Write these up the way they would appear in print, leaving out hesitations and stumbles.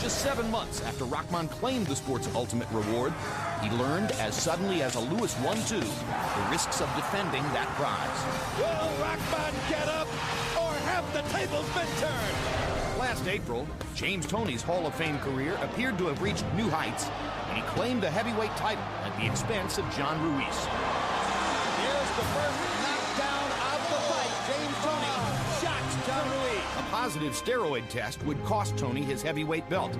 Just 7 months after Rahman claimed the sport's ultimate reward, he learned as suddenly as a Lewis 1-2 the risks of defending that prize. Will Rahman get up, or have the tables been turned? Last April, James Toney's Hall of Fame career appeared to have reached new heights, and he claimed the heavyweight title at the expense of John Ruiz. Here's the first knockdown of the fight. James Toney shocks John Ruiz. A positive steroid test would cost Toney his heavyweight belt,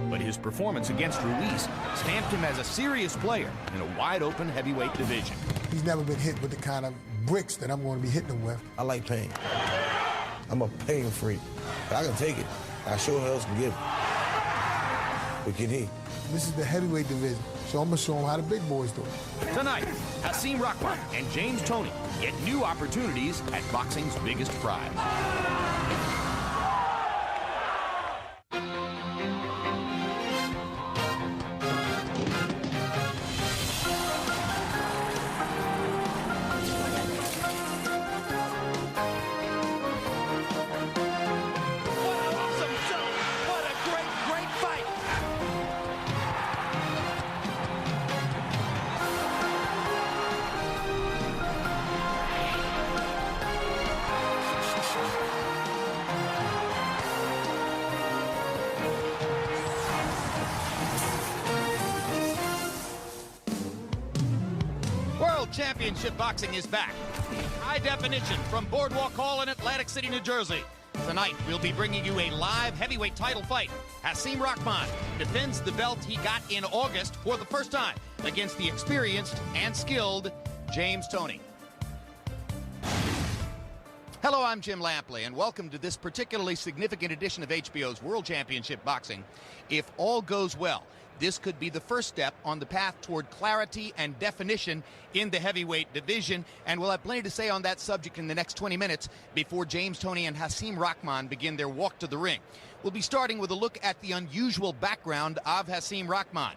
but his performance against Ruiz stamped him as a serious player in a wide-open heavyweight division. He's never been hit with the kind of bricks that I'm going to be hitting him with. I like pain. I'm a pain freak. But I can take it. I sure else can give it. But can he? This is the heavyweight division, so I'm going to show him how the big boys do it. Tonight, Hasim Rahman and James Toney get new opportunities at boxing's biggest prize. Championship Boxing is back. High definition from Boardwalk Hall in Atlantic City, New Jersey. Tonight, we'll be bringing you a live heavyweight title fight. Hasim Rahman defends the belt he got in August for the first time against the experienced and skilled James Toney. Hello, I'm Jim Lampley, and welcome to this particularly significant edition of HBO's World Championship Boxing. If all goes well, this could be the first step on the path toward clarity and definition in the heavyweight division, and we'll have plenty to say on that subject in the next 20 minutes before James Toney and Hasim Rahman begin their walk to the ring. We'll be starting with a look at the unusual background of Hasim Rahman.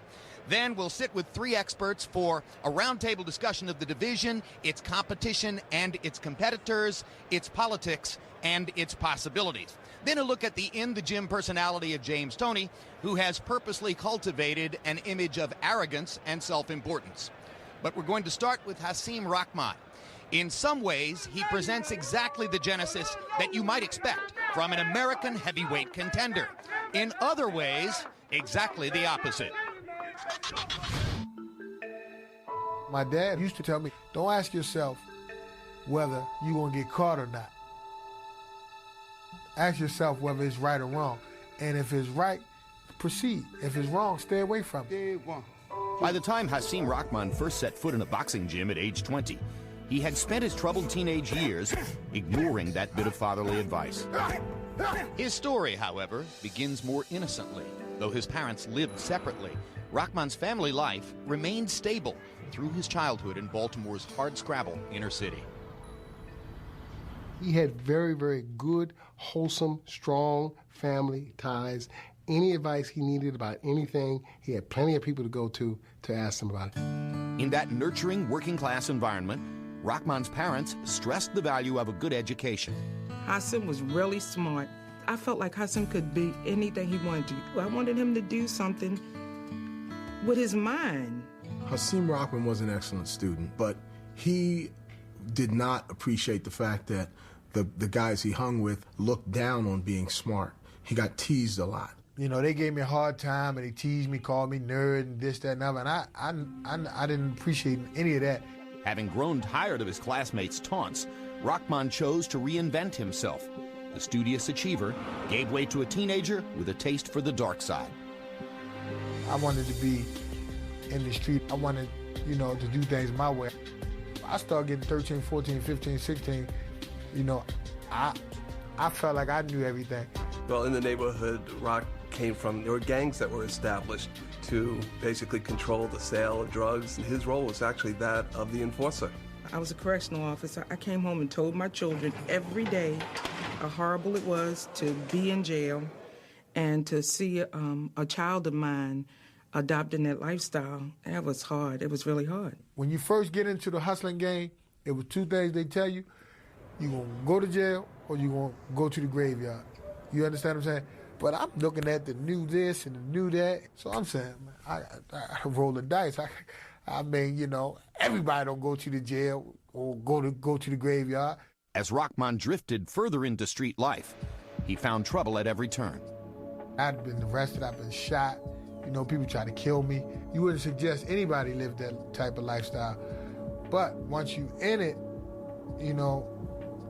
Then we'll sit with 3 experts for a roundtable discussion of the division, its competition and its competitors, its politics and its possibilities. Then a look at the in-the-gym personality of James Toney, who has purposely cultivated an image of arrogance and self-importance. But we're going to start with Hasim Rahman. In some ways, he presents exactly the genesis that you might expect from an American heavyweight contender. In other ways, exactly the opposite. My dad used to tell me, don't ask yourself whether you're going to get caught or not. Ask yourself whether it's right or wrong. And if it's right, proceed. If it's wrong, stay away from it. By the time Hasim Rahman first set foot in a boxing gym at age 20, he had spent his troubled teenage years ignoring that bit of fatherly advice. His story, however, begins more innocently. Though his parents lived separately, Rahman's family life remained stable through his childhood in Baltimore's hardscrabble inner city. He had very, very good, wholesome, strong family ties. Any advice he needed about anything, he had plenty of people to go to ask him about it. In that nurturing working-class environment, Rahman's parents stressed the value of a good education. Hasim was really smart. I felt like Hasim could be anything he wanted to do. I wanted him to do something with his mind. Hasim Rahman was an excellent student, but he did not appreciate the fact that the guys he hung with looked down on being smart. He got teased a lot. You know, they gave me a hard time, and they teased me, called me nerd, and this, that, and other, and I didn't appreciate any of that. Having grown tired of his classmates' taunts, Rahman chose to reinvent himself. The studious achiever gave way to a teenager with a taste for the dark side. I wanted to be in the street. I wanted, you know, to do things my way. I started getting 13, 14, 15, 16. You know, I felt like I knew everything. Well, in the neighborhood, Rock came from, there were gangs that were established to basically control the sale of drugs. And his role was actually that of the enforcer. I was a correctional officer. I came home and told my children every day how horrible it was to be in jail and to see a child of mine adopting that lifestyle. That was hard. It was really hard. When you first get into the hustling game, it was 2 things they tell you. You're going to go to jail or you're going to go to the graveyard. You understand what I'm saying? But I'm looking at the new this and the new that. So I'm saying, man, I roll the dice. I mean, you know, everybody don't go to the jail or go to the graveyard. As Rahman drifted further into street life, he found trouble at every turn. I'd been arrested, I've been shot. You know, people try to kill me. You wouldn't suggest anybody live that type of lifestyle. But once you in it, you know,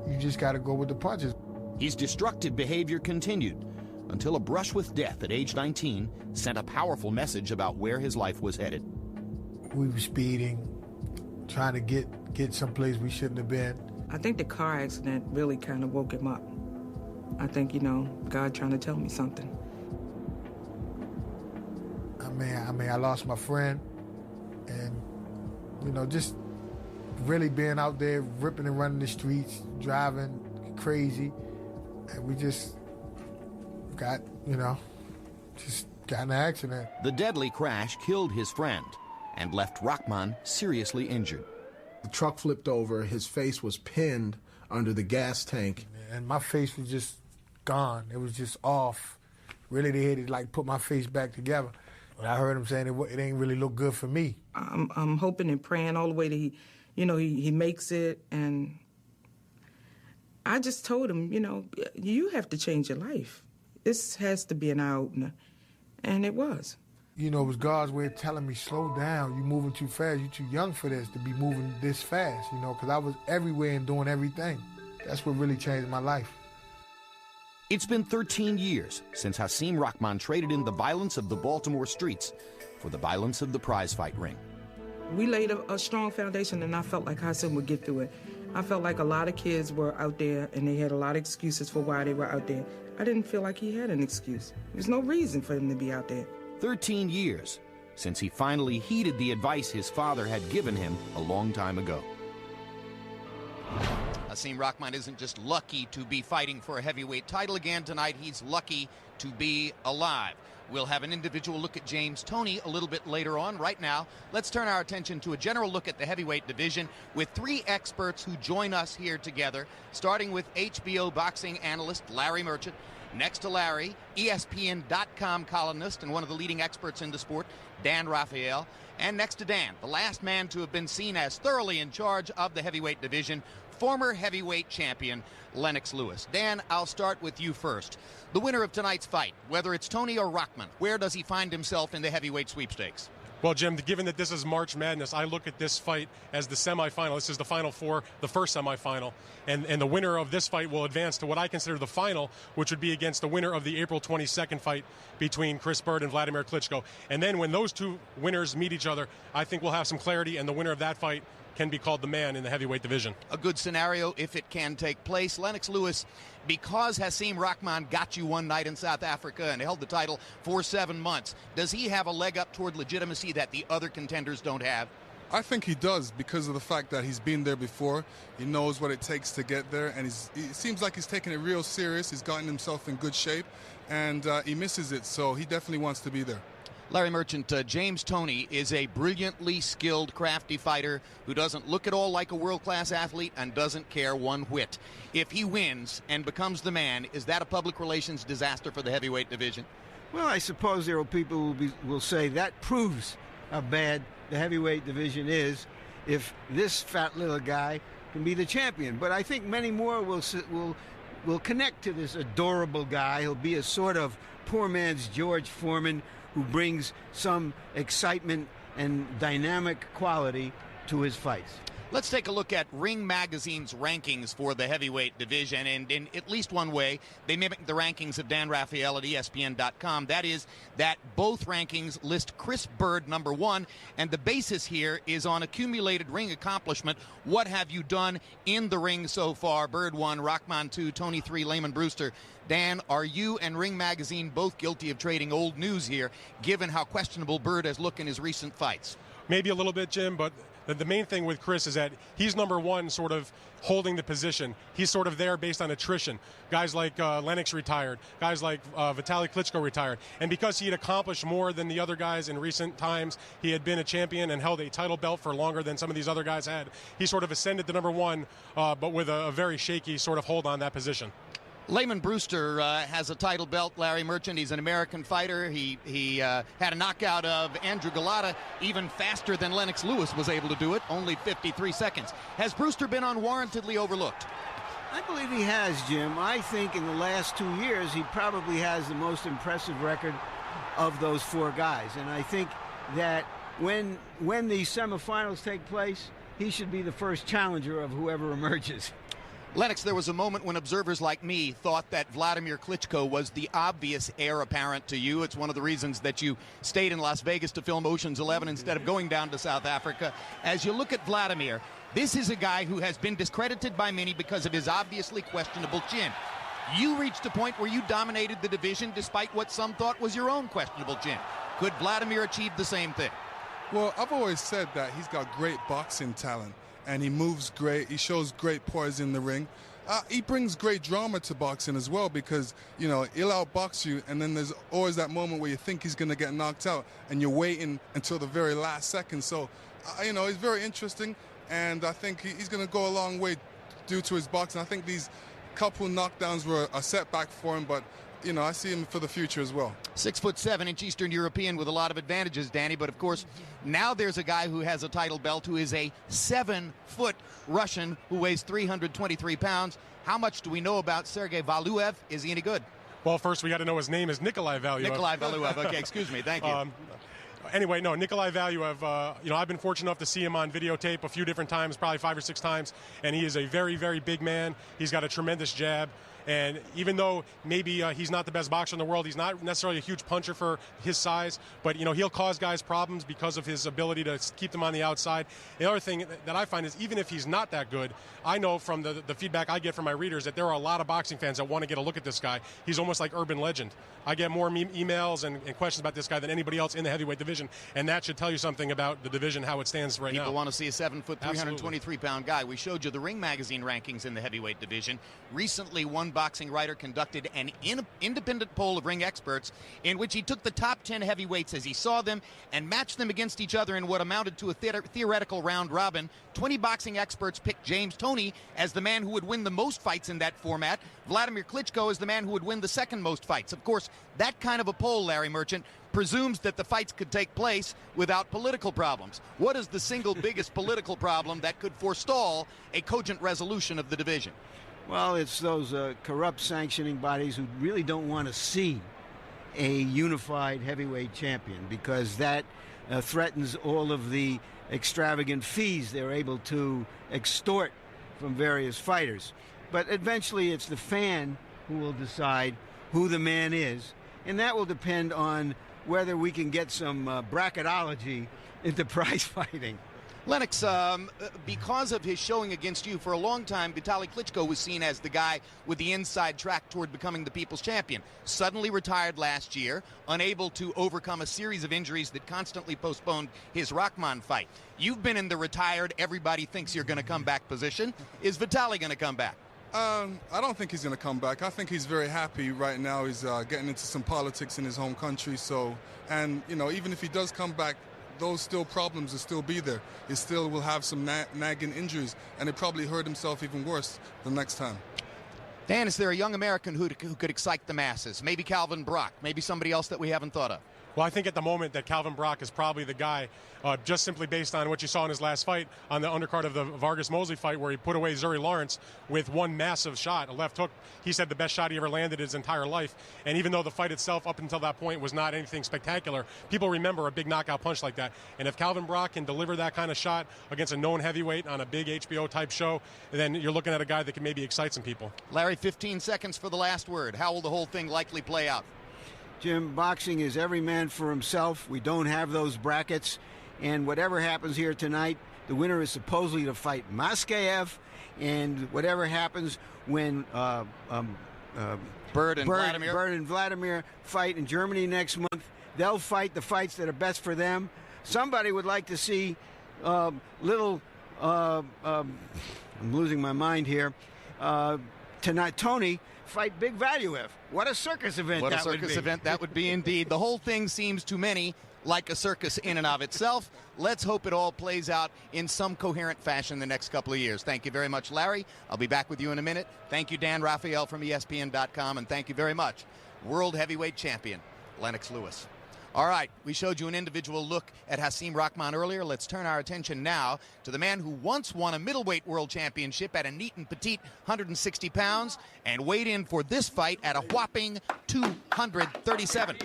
you just got to go with the punches. His destructive behavior continued until a brush with death at age 19 sent a powerful message about where his life was headed. We were speeding, trying to get someplace we shouldn't have been. I think the car accident really kind of woke him up. I think, you know, God trying to tell me something. I mean, I lost my friend, and, you know, just really being out there ripping and running the streets, driving crazy, and we just got, you know, just got in an accident. The deadly crash killed his friend and left Rahman seriously injured. The truck flipped over, his face was pinned under the gas tank. And my face was just gone. It was just off. Really, they had to, like, put my face back together. But I heard him saying it ain't really look good for me. I'm hoping and praying all the way that he makes it. And I just told him, you know, you have to change your life. This has to be an eye-opener. And it was. You know, it was God's way of telling me, slow down. You're moving too fast. You're too young for this, to be moving this fast, you know, because I was everywhere and doing everything. That's what really changed my life. It's been 13 years since Hasim Rahman traded in the violence of the Baltimore streets for the violence of the prize fight ring. We laid a strong foundation, and I felt like Hasim would get through it. I felt like a lot of kids were out there, and they had a lot of excuses for why they were out there. I didn't feel like he had an excuse. There's no reason for him to be out there. 13 years since he finally heeded the advice his father had given him a long time ago. Hasim Rahman isn't just lucky to be fighting for a heavyweight title again tonight, he's lucky to be alive. We'll have an individual look at James Toney a little bit later on. Right now, let's turn our attention to a general look at the heavyweight division with three experts who join us here together, starting with HBO boxing analyst Larry Merchant. Next to Larry, ESPN.com columnist and one of the leading experts in the sport, Dan Raphael. And next to Dan, the last man to have been seen as thoroughly in charge of the heavyweight division, former heavyweight champion Lennox Lewis. Dan, I'll start with you first. The winner of tonight's fight, whether it's Toney or Rahman, where does he find himself in the heavyweight sweepstakes? Well, Jim, given that this is March Madness, I look at this fight as the semifinal. This is the Final Four, the first semifinal. And the winner of this fight will advance to what I consider the final, which would be against the winner of the April 22nd fight between Chris Bird and Vladimir Klitschko. And then when those two winners meet each other, I think we'll have some clarity, and the winner of that fight can be called the man in the heavyweight division. A good scenario if it can take place. Lennox Lewis, because Hasim Rahman got you one night in South Africa and held the title for 7 months, does he have a leg up toward legitimacy that the other contenders don't have? I think he does because of the fact that he's been there before. He knows what it takes to get there, and it seems like he's taking it real serious. He's gotten himself in good shape, and he misses it, so he definitely wants to be there. Larry Merchant, James Toney is a brilliantly skilled, crafty fighter who doesn't look at all like a world-class athlete and doesn't care one whit. If he wins and becomes the man, is that a public relations disaster for the heavyweight division? Well, I suppose there are people who will say that proves how bad the heavyweight division is if this fat little guy can be the champion. But I think many more will connect to this adorable guy. He'll be a sort of poor man's George Foreman who brings some excitement and dynamic quality to his fights. Let's take a look at Ring Magazine's rankings for the heavyweight division, and in at least one way, they mimic the rankings of Dan Raphael at ESPN.com. That is that both rankings list Chris Bird number one, and the basis here is on accumulated ring accomplishment. What have you done in the ring so far? Bird 1, Rahman 2, Toney 3, Lehman Brewster. Dan, are you and Ring Magazine both guilty of trading old news here, given how questionable Bird has looked in his recent fights? Maybe a little bit, Jim, but the main thing with Chris is that he's number one sort of holding the position. He's sort of there based on attrition. Guys like Lennox retired. Guys like Vitaly Klitschko retired. And because he had accomplished more than the other guys in recent times, he had been a champion and held a title belt for longer than some of these other guys had. He sort of ascended to number one, but with a very shaky sort of hold on that position. Layman Brewster has a title belt, Larry Merchant. He's an American fighter. He had a knockout of Andrew Galata even faster than Lennox Lewis was able to do it, only 53 seconds. Has Brewster been unwarrantedly overlooked? I believe he has, Jim. I think in the last 2 years, he probably has the most impressive record of those 4 guys. And I think that when the semifinals take place, he should be the first challenger of whoever emerges. Lennox, there was a moment when observers like me thought that Vladimir Klitschko was the obvious heir apparent to you. It's one of the reasons that you stayed in Las Vegas to film Ocean's 11 instead of going down to South Africa. As you look at Vladimir, this is a guy who has been discredited by many because of his obviously questionable chin. You reached a point where you dominated the division despite what some thought was your own questionable chin. Could Vladimir achieve the same thing? Well, I've always said that he's got great boxing talent. And he moves great. He shows great poise in the ring. He brings great drama to boxing as well because, you know, he'll outbox you, and then there's always that moment where you think he's going to get knocked out, and you're waiting until the very last second. So, you know, he's very interesting, and I think he's going to go a long way due to his boxing. I think these couple knockdowns were a setback for him, but you know, I see him for the future as well. 6'7" Eastern European with a lot of advantages, Danny. But of course, now there's a guy who has a title belt who is a 7-foot Russian who weighs 323 pounds. How much do we know about Sergey Valuev? Is he any good? Well, first we got to know his name is Nikolai Valuev. Nikolai Valuev. Okay, excuse me. Thank you. Anyway, no, Nikolai Valuev, you know, I've been fortunate enough to see him on videotape a few different times, probably 5 or 6 times, and he is a very, very big man. He's got a tremendous jab. And even though maybe he's not the best boxer in the world, he's not necessarily a huge puncher for his size, but, you know, he'll cause guys problems because of his ability to keep them on the outside. The other thing that I find is even if he's not that good, I know from the feedback I get from my readers that there are a lot of boxing fans that want to get a look at this guy. He's almost like urban legend. I get more emails and questions about this guy than anybody else in the heavyweight division, and that should tell you something about the division, how it stands right now. People want to see a 7-foot, 323-pound guy. We showed you the Ring Magazine rankings in the heavyweight division. Recently, one boxing writer conducted an independent poll of ring experts in which he took the top 10 heavyweights as he saw them and matched them against each other in what amounted to a theoretical round robin. 20 boxing experts picked James Toney as the man who would win the most fights in that format. Vladimir Klitschko as the man who would win the second most fights. Of course, that kind of a poll, Larry Merchant, presumes that the fights could take place without political problems. What is the single biggest political problem that could forestall a cogent resolution of the division? Well, it's those corrupt sanctioning bodies who really don't want to see a unified heavyweight champion because that threatens all of the extravagant fees they're able to extort from various fighters. But eventually it's the fan who will decide who the man is, and that will depend on whether we can get some bracketology into prize fighting. Lennox, because of his showing against you for a long time, Vitaly Klitschko was seen as the guy with the inside track toward becoming the people's champion. Suddenly retired last year, unable to overcome a series of injuries that constantly postponed his Rahman fight. You've been in the retired, everybody thinks you're going to come back position. Is Vitaly going to come back? I don't think he's going to come back. I think he's very happy right now. He's getting into some politics in his home country. So, and, you know, even if he does come back, those still problems will still be there. He still will have some nagging injuries, and he'll probably hurt himself even worse the next time. Dan, is there a young American who could excite the masses? Maybe Calvin Brock, maybe somebody else that we haven't thought of? Well, I think at the moment that Calvin Brock is probably the guy, just simply based on what you saw in his last fight on the undercard of the Vargas-Mosley fight where he put away Zuri Lawrence with one massive shot, a left hook. He said the best shot he ever landed his entire life. And even though the fight itself up until that point was not anything spectacular, people remember a big knockout punch like that. And if Calvin Brock can deliver that kind of shot against a known heavyweight on a big HBO-type show, then you're looking at a guy that can maybe excite some people. Larry, 15 seconds for the last word. How will the whole thing likely play out? Jim, boxing is every man for himself. We don't have those brackets. And whatever happens here tonight, the winner is supposedly to fight Maskaev. And whatever happens when Bird and Vladimir fight in Germany next month, they'll fight the fights that are best for them. Somebody would like to see I'm losing my mind here, tonight, Toney fight Big Valuev. What a circus event that would be. What a circus event that would be indeed. The whole thing seems to many like a circus in and of itself. Let's hope it all plays out in some coherent fashion the next couple of years. Thank you very much, Larry. I'll be back with you in a minute. Thank you, Dan Raphael from ESPN.com, and thank you very much, World Heavyweight Champion Lennox Lewis. All right, we showed you an individual look at Hasim Rahman earlier. Let's turn our attention now to the man who once won a middleweight world championship at a neat and petite 160 pounds and weighed in for this fight at a whopping 237.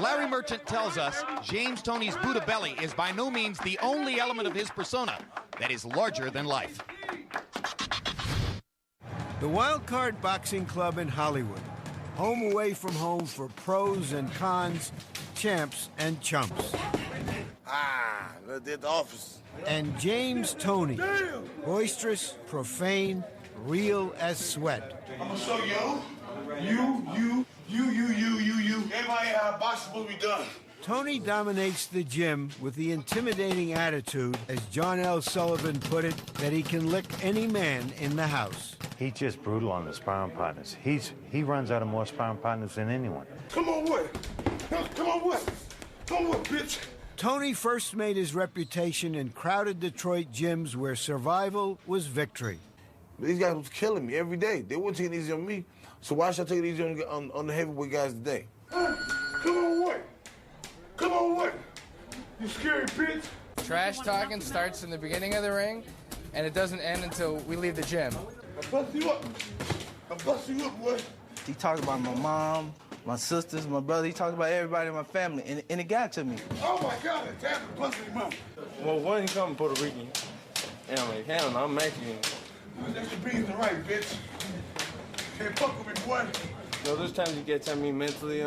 Larry Merchant tells us James Toney's Buddha belly is by no means the only element of his persona that is larger than life. The Wild Card Boxing Club in Hollywood. Home away from home for pros and cons, champs and chumps. They're at the office. And James Toney, boisterous, profane, real as sweat. I'm gonna show you. Everybody how boxing will be done. Toney dominates the gym with the intimidating attitude, as John L. Sullivan put it, that he can lick any man in the house. He's just brutal on the sparring partners. He runs out of more sparring partners than anyone. Come on, bitch. Toney first made his reputation in crowded Detroit gyms where survival was victory. These guys was killing me every day. They wouldn't take it easy on me, so why should I take it easy on the heavyweight guys today? Come on, what? You scary bitch. Trash talking starts in the beginning of the ring, and it doesn't end until we leave the gym. I'm busting you up, boy. He talked about my mom, my sisters, my brother. He talked about everybody in my family, and it got to me. Oh, my God, that's busting him up. Well, one, he come Puerto Rican. And I'm like, hell no, I'm Mexican. That's your beans and right, bitch. Can't fuck with me, boy. No, there's times you get to me mentally,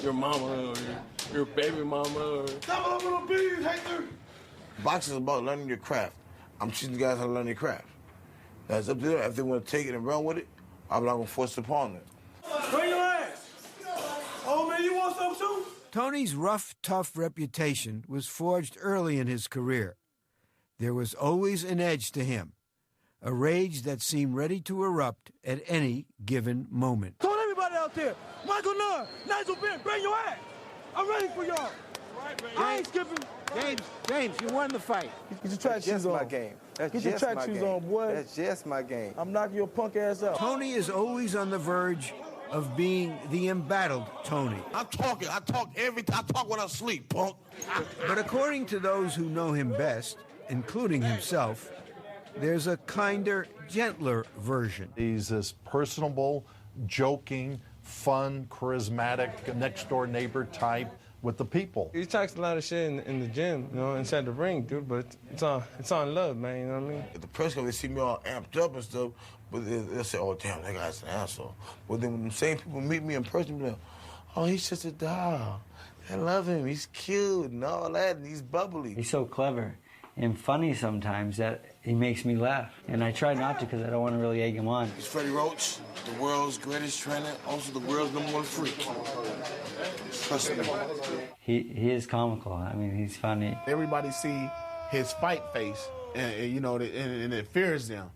your mama or your baby mama or... Stop up little beans, Hector. Boxing is about learning your craft. I'm teaching guys how to learn their craft. Now, it's up to them. If they want to take it and run with it, I'm not going to force it upon them. Bring your ass. Oh, man, you want some too? Toney's rough, tough reputation was forged early in his career. There was always an edge to him, a rage that seemed ready to erupt at any given moment. Told everybody out there, Michael Nunn, Nigel Ben, bring your ass. I'm ready for y'all. I ain't skipping. James, you won the fight. Get your track shoes on. Get your track shoes on, boy. That's just my game. I'm knocking your punk ass out. Toney is always on the verge of being the embattled Toney. I'm talking. I talk every time. I talk when I sleep, punk. But according to those who know him best, including himself, there's a kinder, gentler version. He's this personable, joking, fun, charismatic, next-door neighbor type with the people. He talks a lot of shit in the gym, inside the ring, dude, but it's on love, man, you know what I mean? At the press conference, they see me all amped up and stuff, but they'll say, oh, damn, that guy's an asshole. But then when the same people meet me in person, they're like, oh, he's just a doll. I love him. He's cute and all that, and he's bubbly. He's so clever and funny sometimes that he makes me laugh. And I try not to because I don't want to really egg him on. He's Freddie Roach, the world's greatest trainer, also the world's #1 freak. Trust me. He is comical. I mean, he's funny. Everybody see his fight face, and it fears them.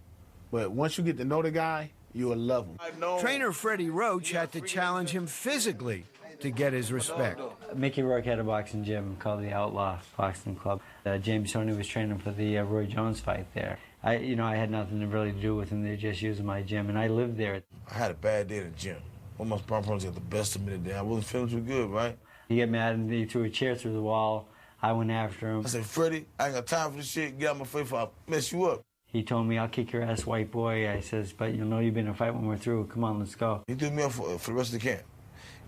But once you get to know the guy, you will love him. Trainer Freddie Roach had to challenge him physically to get his respect. Mickey Rourke had a boxing gym called the Outlaw Boxing Club. James Toney was training for the Roy Jones fight there. I had nothing to really do with him. They were just using my gym, and I lived there. I had a bad day at the gym. One of my sparring partners got the best of me today. I wasn't feeling too good, right? He got mad and he threw a chair through the wall. I went after him. I said, Freddie, I ain't got time for this shit. Get out my face before I mess you up. He told me, I'll kick your ass, white boy. I says, but you'll know you've been in a fight when we're through. Come on, let's go. He threw me up for the rest of the camp.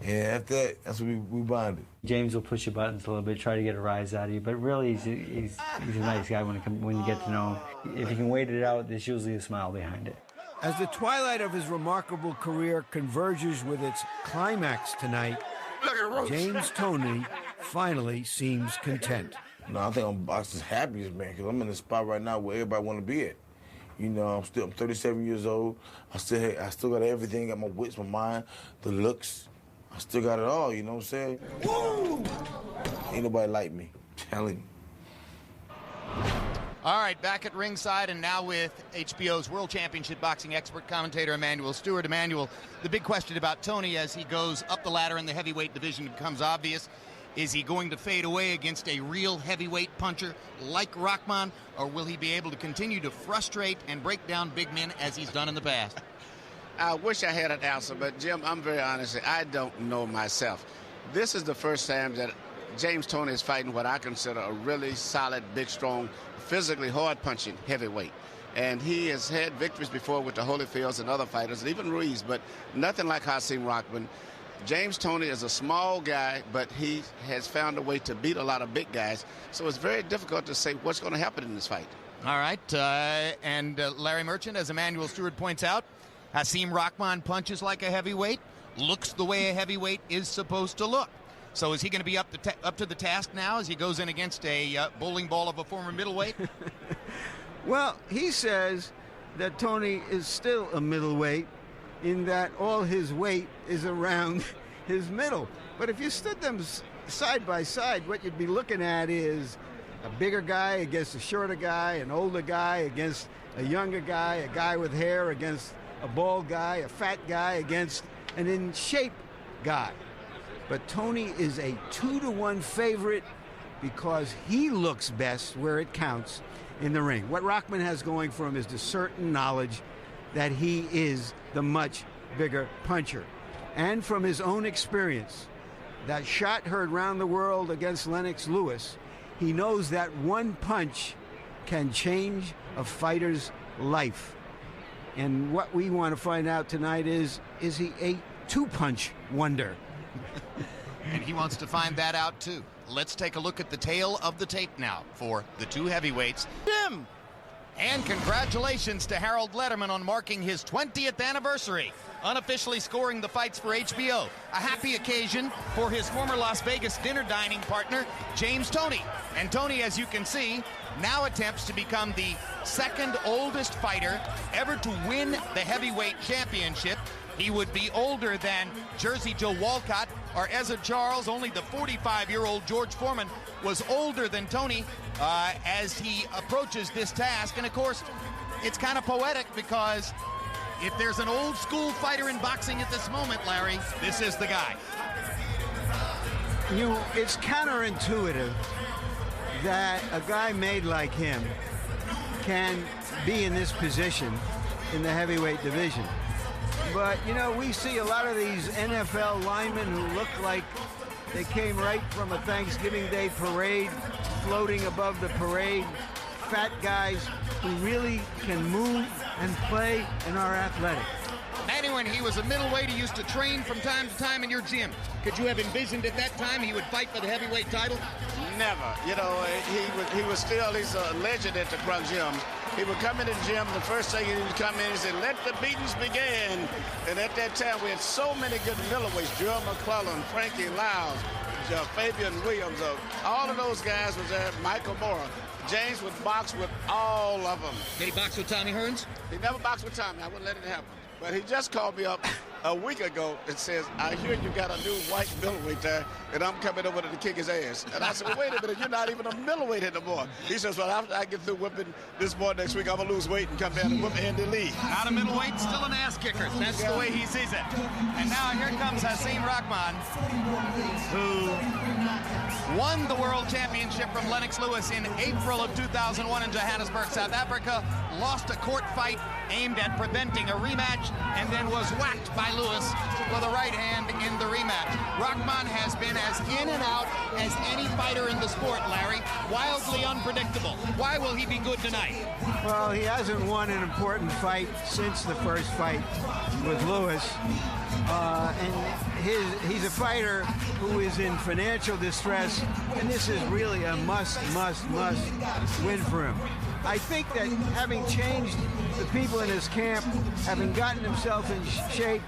And after that, that's when we bonded. James will push your buttons a little bit, try to get a rise out of you, but really he's a nice guy when you get to know him. If you can wait it out, there's usually a smile behind it. As the twilight of his remarkable career converges with its climax tonight, James Toney finally seems content. No, I think I'm boxing's happiest, man, because I'm in the spot right now where everybody want to be at. I'm 37 years old. I still got everything. Got my wits, my mind, the looks. I still got it all, you know what I'm saying? Woo! Ain't nobody like me. Telling you. All right, back at ringside and now with HBO's World Championship boxing expert commentator Emmanuel Stewart. Emmanuel, the big question about Toney as he goes up the ladder in the heavyweight division becomes obvious. Is he going to fade away against a real heavyweight puncher like Rahman, or will he be able to continue to frustrate and break down big men as he's done in the past? I wish I had an answer, but Jim, I'm very honest. I don't know myself. This is the first time that James Toney is fighting what I consider a really solid, big, strong, physically hard-punching heavyweight. And he has had victories before with the Holyfields and other fighters, and even Ruiz, but nothing like Hasim Rahman. James Toney is a small guy, but he has found a way to beat a lot of big guys. So it's very difficult to say what's going to happen in this fight. All right, and Larry Merchant, as Emmanuel Stewart points out, Hasim Rahman punches like a heavyweight, looks the way a heavyweight is supposed to look. So is he going to be up to the task now as he goes in against a bowling ball of a former middleweight? Well, he says that Toney is still a middleweight in that all his weight is around his middle. But if you stood them side by side, what you'd be looking at is a bigger guy against a shorter guy, an older guy against a younger guy, a guy with hair against a bald guy, a fat guy against an in-shape guy. But Toney is a 2-to-1 favorite because he looks best where it counts in the ring. What Rahman has going for him is the certain knowledge that he is the much bigger puncher. And from his own experience, that shot heard round the world against Lennox Lewis, he knows that one punch can change a fighter's life. And what we want to find out tonight is he a two-punch wonder? And he wants to find that out, too. Let's take a look at the tail of the tape now for the two heavyweights. Jim! And congratulations to Harold Lederman on marking his 20th anniversary, unofficially scoring the fights for HBO. A happy occasion for his former Las Vegas dinner dining partner, James Toney. And Toney, as you can see, now attempts to become the second oldest fighter ever to win the heavyweight championship. He would be older than Jersey Joe Walcott or Ezra Charles. Only the 45-year-old George Foreman was older than Toney as he approaches this task. And, of course, it's kind of poetic because if there's an old-school fighter in boxing at this moment, Larry, this is the guy. It's counterintuitive that a guy made like him can be in this position in the heavyweight division. But, we see a lot of these NFL linemen who look like they came right from a Thanksgiving Day parade, floating above the parade, fat guys who really can move and play and are athletic. Manny, when he was a middleweight, he used to train from time to time in your gym. Could you have envisioned at that time he would fight for the heavyweight title? Never. He's a legend at the Crunk Gym. He would come in the gym, the first thing he would come in, he said, "Let the beatings begin." And at that time, we had so many good middleweights, Joe McClellan, Frankie Lyles, Fabian Williams, all of those guys was there, Michael Mora. James would box with all of them. Did he box with Tommy Hearns? He never boxed with Tommy. I wouldn't let it happen. But he just called me up a week ago and says, "I hear you got a new white middleweight there, and I'm coming over to kick his ass." And I said, "Well, wait a minute, you're not even a middleweight anymore." He says, "Well, after I get through whipping this boy next week, I'm going to lose weight and come down and whip Andy Lee." Not a middleweight, still an ass kicker. That's the way he sees it. And now here comes Hasim Rahman, who won the world championship from Lennox Lewis in April of 2001 in Johannesburg, South Africa, lost a court fight aimed at preventing a rematch, and then was whacked by Lewis with a right hand in the rematch. Rahman has been as in and out as any fighter in the sport, Larry. Wildly unpredictable. Why will he be good tonight? Well, he hasn't won an important fight since the first fight with Lewis. And he's a fighter who is in financial distress, and this is really a must win for him. I think that having changed the people in his camp, having gotten himself in shape,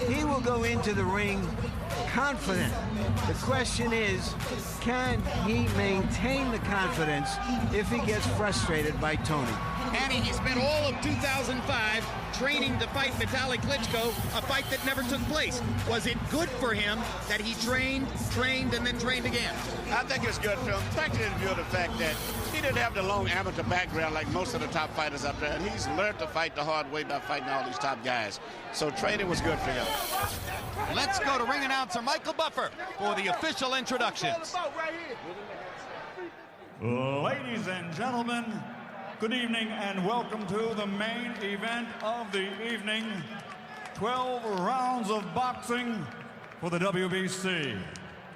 he will go into the ring confident. The question is, can he maintain the confidence if he gets frustrated by Toney? Annie, he spent all of 2005 training to fight Vitaly Klitschko, a fight that never took place. Was it good for him that he trained, and then trained again? I think it's good for him, particularly in view of the fact that he didn't have the long amateur background like most of the top fighters up there, and he's learned to fight the hard way by fighting all these top guys. So training was good for him. Let's go to ring announcer Michael Buffer for the official introductions. Ladies and gentlemen, good evening and welcome to the main event of the evening. 12 rounds of boxing for the WBC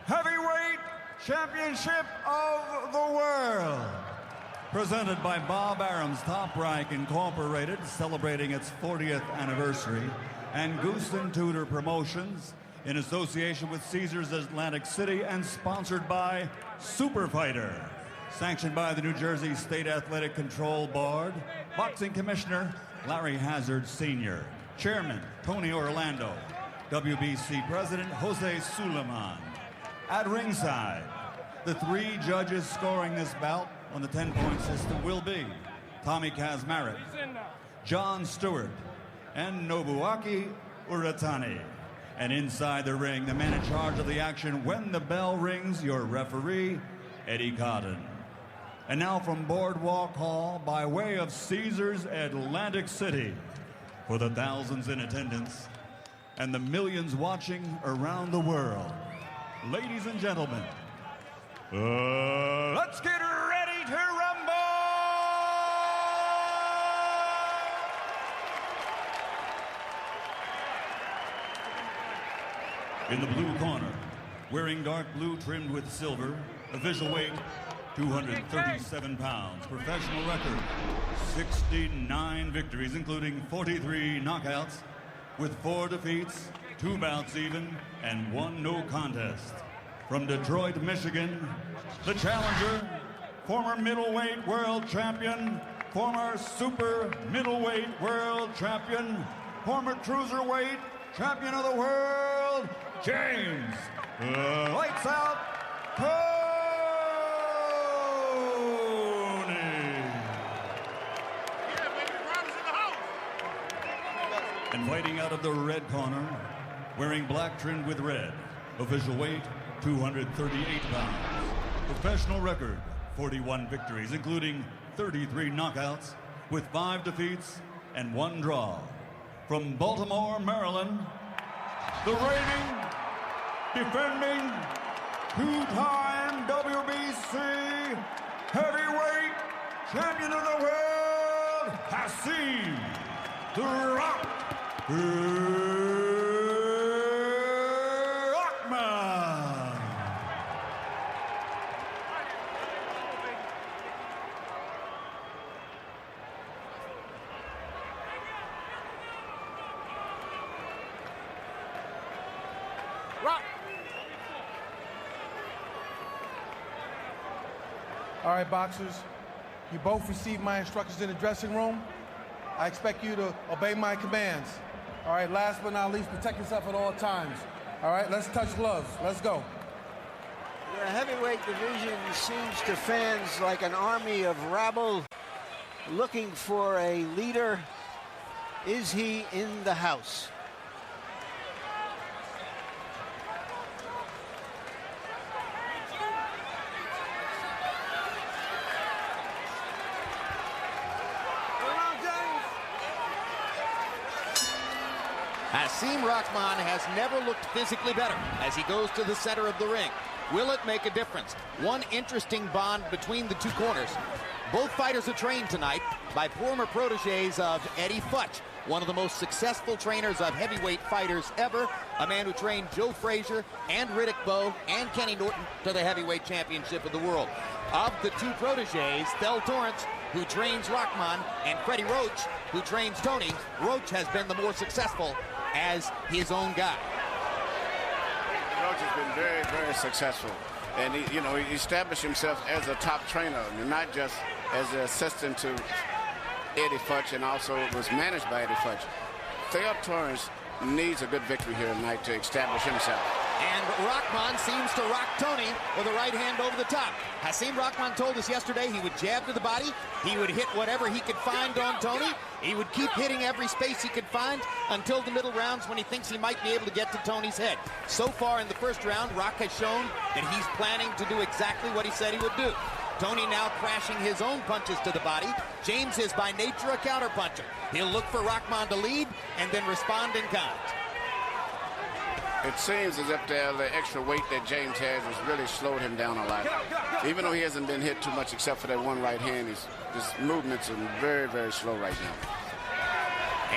Heavyweight Championship of the World. Presented by Bob Arum's Top Rank Incorporated, celebrating its 40th anniversary, and Goose and Tudor Promotions, in association with Caesars Atlantic City, and sponsored by Super Fighter. Sanctioned by the New Jersey State Athletic Control Board, Boxing Commissioner Larry Hazard Sr., Chairman Toney Orlando, WBC President Jose Suleiman. At ringside, the 3 judges scoring this bout on the 10-point system will be Tommy Kazmarek, John Stewart, and Nobuaki Uratani. And inside the ring, the man in charge of the action when the bell rings, your referee, Eddie Cotton. And now from Boardwalk Hall, by way of Caesars Atlantic City, for the thousands in attendance and the millions watching around the world, ladies and gentlemen, let's get ready to rumble! In the blue corner, wearing dark blue trimmed with silver, official weight 237 pounds, professional record 69 victories, including 43 knockouts, with 4 defeats, 2 bouts even, and 1 no contest. From Detroit, Michigan, the challenger, former middleweight world champion, former super middleweight world champion, former cruiserweight champion of the world, James Lights Out Toney. And fighting out of the red corner, wearing black trimmed with red, official weight 238 pounds, professional record 41 victories, including 33 knockouts, with 5 defeats and 1 draw. From Baltimore, Maryland, the reigning, defending, 2-time WBC heavyweight champion of the world, Hasim the Rock Rahman. Rock. All right, boxers, you both received my instructions in the dressing room. I expect you to obey my commands. All right, last but not least, protect yourself at all times. All right, let's touch gloves. Let's go. The heavyweight division seems to fans like an army of rabble looking for a leader. Is he in the house? Hasim Rahman has never looked physically better as he goes to the center of the ring. Will it make a difference? One interesting bond between the 2 corners. Both fighters are trained tonight by former proteges of Eddie Futch, one of the most successful trainers of heavyweight fighters ever, a man who trained Joe Frazier and Riddick Bowe and Kenny Norton to the heavyweight championship of the world. Of the 2 proteges, Thel Torrance, who trains Rahman, and Freddie Roach, who trains Toney, Roach has been the more successful as his own guy. Roach has been very, very successful. And he established himself as a top trainer, and not just as an assistant to Eddie Futch, and also was managed by Eddie Futch. Thel Torrance needs a good victory here tonight to establish himself. And Rahman seems to rock Toney with a right hand over the top. Hasim Rahman told us yesterday he would jab to the body, he would hit whatever he could find on Toney, he would keep hitting every space he could find until the middle rounds when he thinks he might be able to get to Toney's head. So far in the first round, Rock has shown that he's planning to do exactly what he said he would do. Toney now crashing his own punches to the body. James is by nature a counterpuncher. He'll look for Rahman to lead and then respond in kind. It seems as if the extra weight that James has has really slowed him down a lot. Even though he hasn't been hit too much except for that one right hand, his movements are very, very slow right now.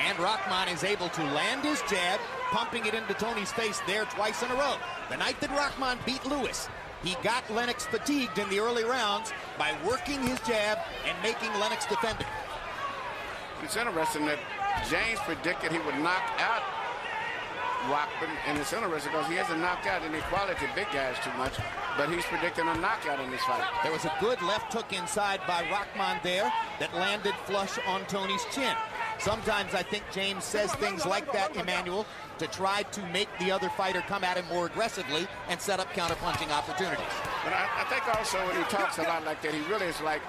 And Rahman is able to land his jab, pumping it into Toney's face there twice in a row. The night that Rahman beat Lewis, he got Lennox fatigued in the early rounds by working his jab and making Lennox defend it. It's interesting that James predicted he would knock out Rahman, and it's interesting because he hasn't knocked out any quality big guys too much, but he's predicting a knockout in this fight. There was a good left hook inside by Rahman there that landed flush on Toney's chin. Sometimes I think James says things like that, Emmanuel, to try to make the other fighter come at him more aggressively and set up counter-punching opportunities. But I think also when he talks a lot like that, he really is like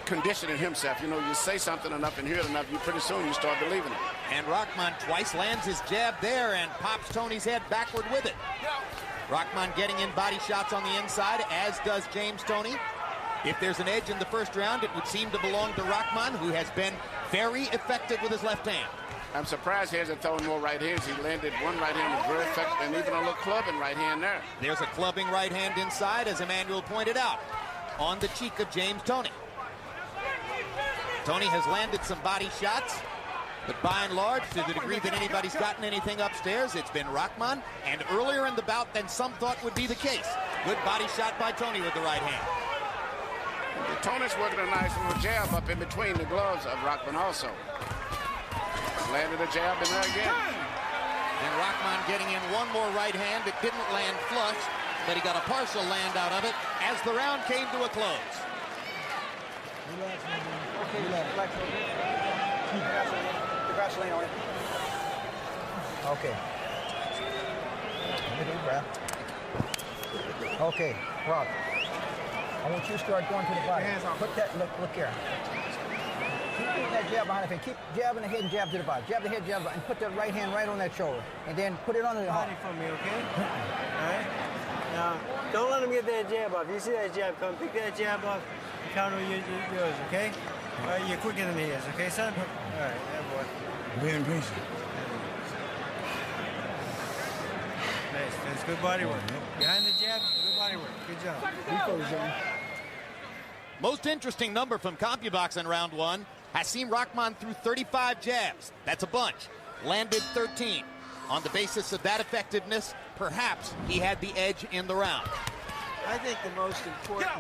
conditioning himself. You know, you say something enough and hear it enough, you pretty soon you start believing it. And Rahman twice lands his jab there and pops Toney's head backward with it. Rahman getting in body shots on the inside, as does James Toney. If there's an edge in the first round, it would seem to belong to Rahman, who has been very effective with his left hand. I'm surprised he hasn't thrown more right hands. He landed one right hand was very effective, and even a little clubbing right hand there. There's a clubbing right hand inside, as Emmanuel pointed out, on the cheek of James Toney. Toney has landed some body shots, but by and large, to the degree that anybody's gotten anything upstairs, it's been Rahman, and earlier in the bout than some thought would be the case. Good body shot by Toney with the right hand. Toney's working a nice little jab up in between the gloves of Rahman also. Landed a jab in there again. And Rahman getting in one more right hand. It didn't land flush, but he got a partial land out of it as the round came to a close. Relax, man. Okay, relax. The grass laying on it. Okay. Let me do a breath. Okay, Rock. I want you to start going to the body. Put that, look here. Keep putting that jab behind the face. Keep jabbing the head and jab to the body. Jab the head, jab the body, and put that right hand right on that shoulder. And then put it under the heart. For me, okay? All right? Now, don't let him get that jab off. You see that jab come, pick that jab off, counter yours, okay? All right, you're quicker than he is, okay, son? All right, yeah, boy. Very impatient. Nice, that's good body work. Behind the jab, good body work. Good job. Most interesting number from CompuBox in round one. Hasim Rahman threw 35 jabs. That's a bunch. Landed 13. On the basis of that effectiveness, perhaps he had the edge in the round. I think the most important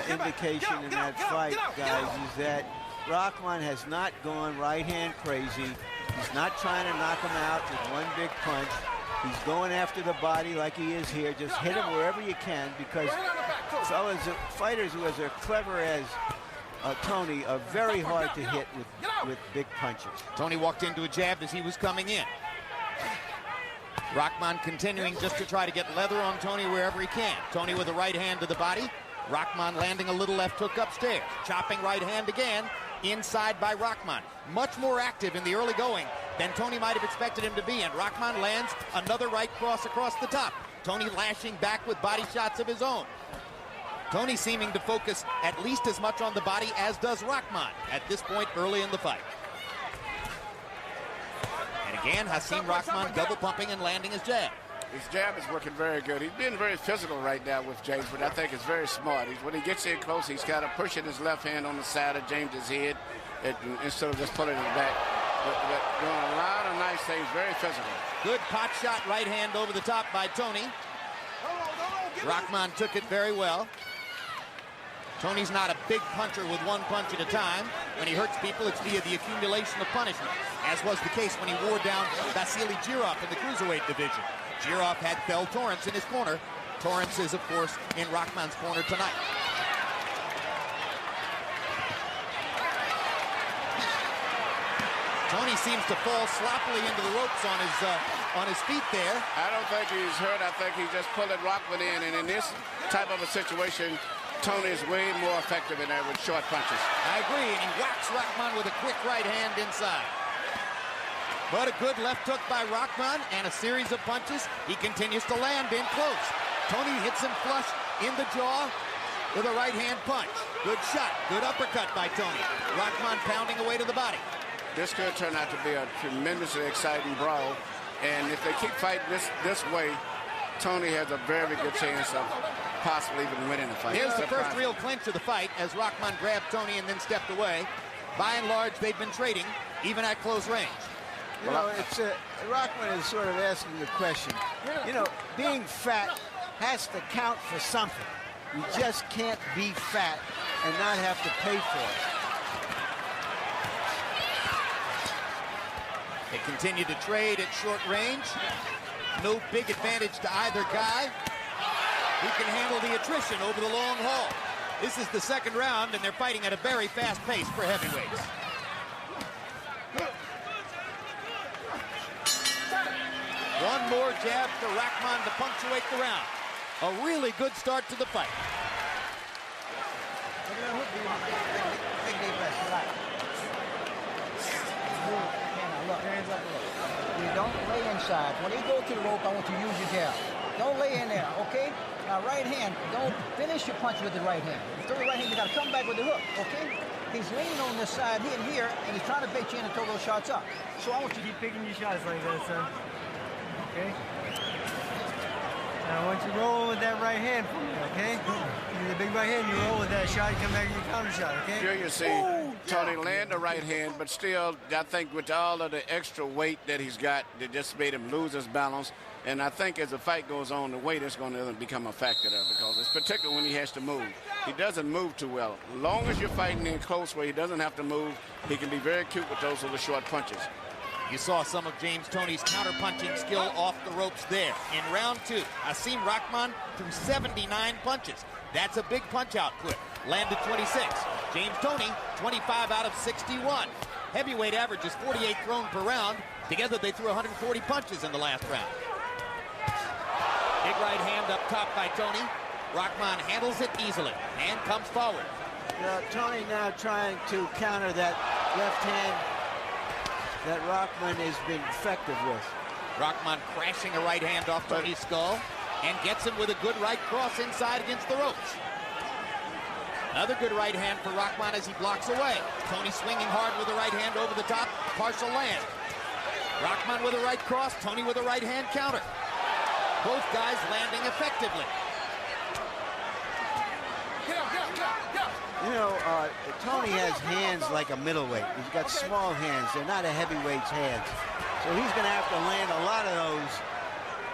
indication in that fight, guys, is that Rahman has not gone right-hand crazy. He's not trying to knock him out with one big punch. He's going after the body like he is here. Just hit him wherever you can, because fighters who are as clever as Toney are very hard to hit with big punches. Toney walked into a jab as he was coming in. Rahman continuing just to try to get leather on Toney wherever he can. Toney with a right hand to the body. Rahman landing a little left hook upstairs. Chopping right hand again. Inside by Rahman. Much more active in the early going than Toney might have expected him to be. And Rahman lands another right cross across the top. Toney lashing back with body shots of his own. Toney seeming to focus at least as much on the body as does Rahman at this point early in the fight. And again, Hasim Rahman double pumping and landing his jab. His jab is working very good. He's being very physical right now with James, but I think it's very smart. When he gets in close, he's kind of pushing his left hand on the side of James's head instead of just pulling it back. But doing a lot of nice things, very physical. Good pot shot right hand over the top by Toney. Rahman took it very well. Toney's not a big puncher with one punch at a time. When he hurts people, it's via the accumulation of punishment, as was the case when he wore down Vasily Girov in the cruiserweight division. Girov had Fell Torrance in his corner. Torrance is, of course, in Rahman's corner tonight. Toney seems to fall sloppily into the ropes on his feet there. I don't think he's hurt. I think he's just pulling Rahman in, and in this type of a situation, Toney is way more effective in there with short punches. I agree, and he whacks Rahman with a quick right hand inside. But a good left hook by Rahman and a series of punches. He continues to land in close. Toney hits him flush in the jaw with a right hand punch. Good shot, good uppercut by Toney. Rahman pounding away to the body. This could turn out to be a tremendously exciting brawl. And if they keep fighting this way, Toney has a very good chance of possibly even winning the fight. Here's the first real clinch of the fight as Rahman grabbed Toney and then stepped away. By and large, they've been trading, even at close range. You know, it's Rahman is sort of asking the question. You know, being fat has to count for something. You just can't be fat and not have to pay for it. They continue to trade at short range. No big advantage to either guy. Who can handle the attrition over the long haul? This is the second round, and they're fighting at a very fast pace for heavyweights. One more jab for Rahman to punctuate the round. A really good start to the fight. You don't lay inside. When you go to the rope, I want you to use your jab. Don't lay in there, okay? Now, right hand, don't finish your punch with the right hand. If you throw the right hand, you got to come back with the hook, okay? He's leaning on this side here and here, and he's trying to bait you in and throw those shots up. So I want you to keep picking your shots like that, son. Okay? Now, I want you to roll with that right hand for me, okay? You get the big right hand, you roll with that shot, you come back and you counter shot, okay? Here you see Toney land the right hand, but still, I think with all of the extra weight that he's got, that just made him lose his balance. And I think as the fight goes on, the weight is going to become a factor there, because it's particularly when he has to move. He doesn't move too well. As long as you're fighting in close where he doesn't have to move, he can be very cute with those little short punches. You saw some of James Toney's counter-punching skill off the ropes there. In round two, Hasim Rahman threw 79 punches. That's a big punch-out clip. Landed 26. James Toney, 25 out of 61. Heavyweight average is 48 thrown per round. Together, they threw 140 punches in the last round. Big right hand up top by Toney. Rahman handles it easily. Hand comes forward. Toney now trying to counter that left hand that Rahman has been effective with. Rahman crashing a right hand off Toney's skull and gets him with a good right cross inside against the ropes. Another good right hand for Rahman as he blocks away. Toney swinging hard with the right hand over the top. Partial land. Rahman with a right cross. Toney with a right hand counter. Both guys landing effectively. You know, Toney has hands like a middleweight. He's got small hands. They're not a heavyweight's hands. So he's going to have to land a lot of those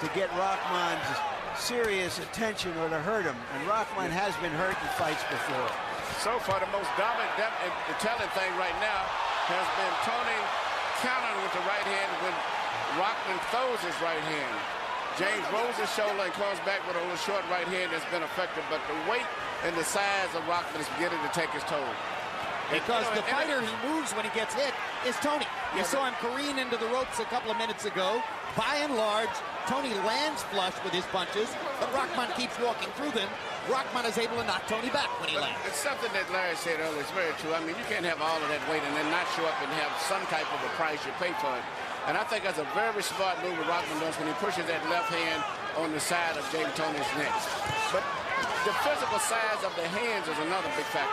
to get Rahman's serious attention or to hurt him. And Rahman has been hurt in fights before. So far, the most dominant, the telling thing right now has been Toney countering with the right hand when Rahman throws his right hand. James rolls his shoulder and comes back with a little short right hand that's been effective, but the weight and the size of Rahman is beginning to take his toll. Because the fighter who moves when he gets hit is Toney. You saw him careen into the ropes a couple of minutes ago. By and large, Toney lands flush with his punches, but Rahman keeps walking through them. Rahman is able to knock Toney back when he lands. It's something that Larry said earlier. It's very true. I mean, you can't have all of that weight and then not show up and have some type of a price you pay for it. And I think that's a very smart move that Rahman does when he pushes that left hand on the side of James Toney's neck. But the physical size of the hands is another big factor.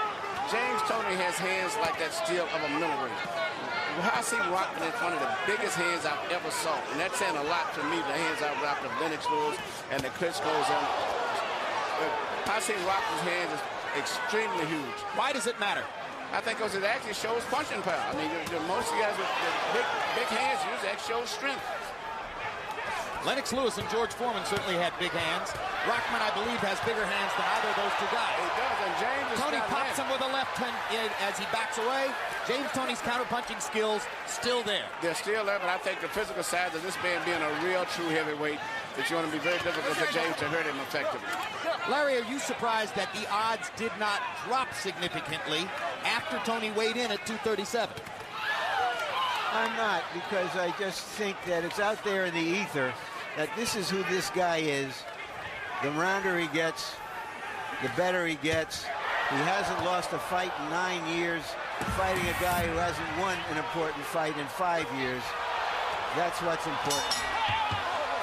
James Toney has hands like that still of a middleweight. Hasim Rahman is one of the biggest hands I've ever saw, and that's saying a lot to me, the hands I've wrapped of Lennox Lewis and the Klitschko's. Hasim Rahman's hands is extremely huge. Why does it matter? I think because it actually shows punching power. I mean, most of the guys with big hands usually that shows strength. Lennox Lewis and George Foreman certainly had big hands. Rahman, I believe, has bigger hands than either of those two guys. He does, and James is Toney pops him with a left hand as he backs away. James Toney's counter-punching skills still there. They're still there, but I think the physical size of this man being a real, true heavyweight, it's going to be very difficult for James to hurt him effectively. Larry, are you surprised that the odds did not drop significantly after Toney weighed in at 237? I'm not, because I just think that it's out there in the ether that this is who this guy is. The rounder he gets, the better he gets. He hasn't lost a fight in 9 years, fighting a guy who hasn't won an important fight in 5 years. That's what's important.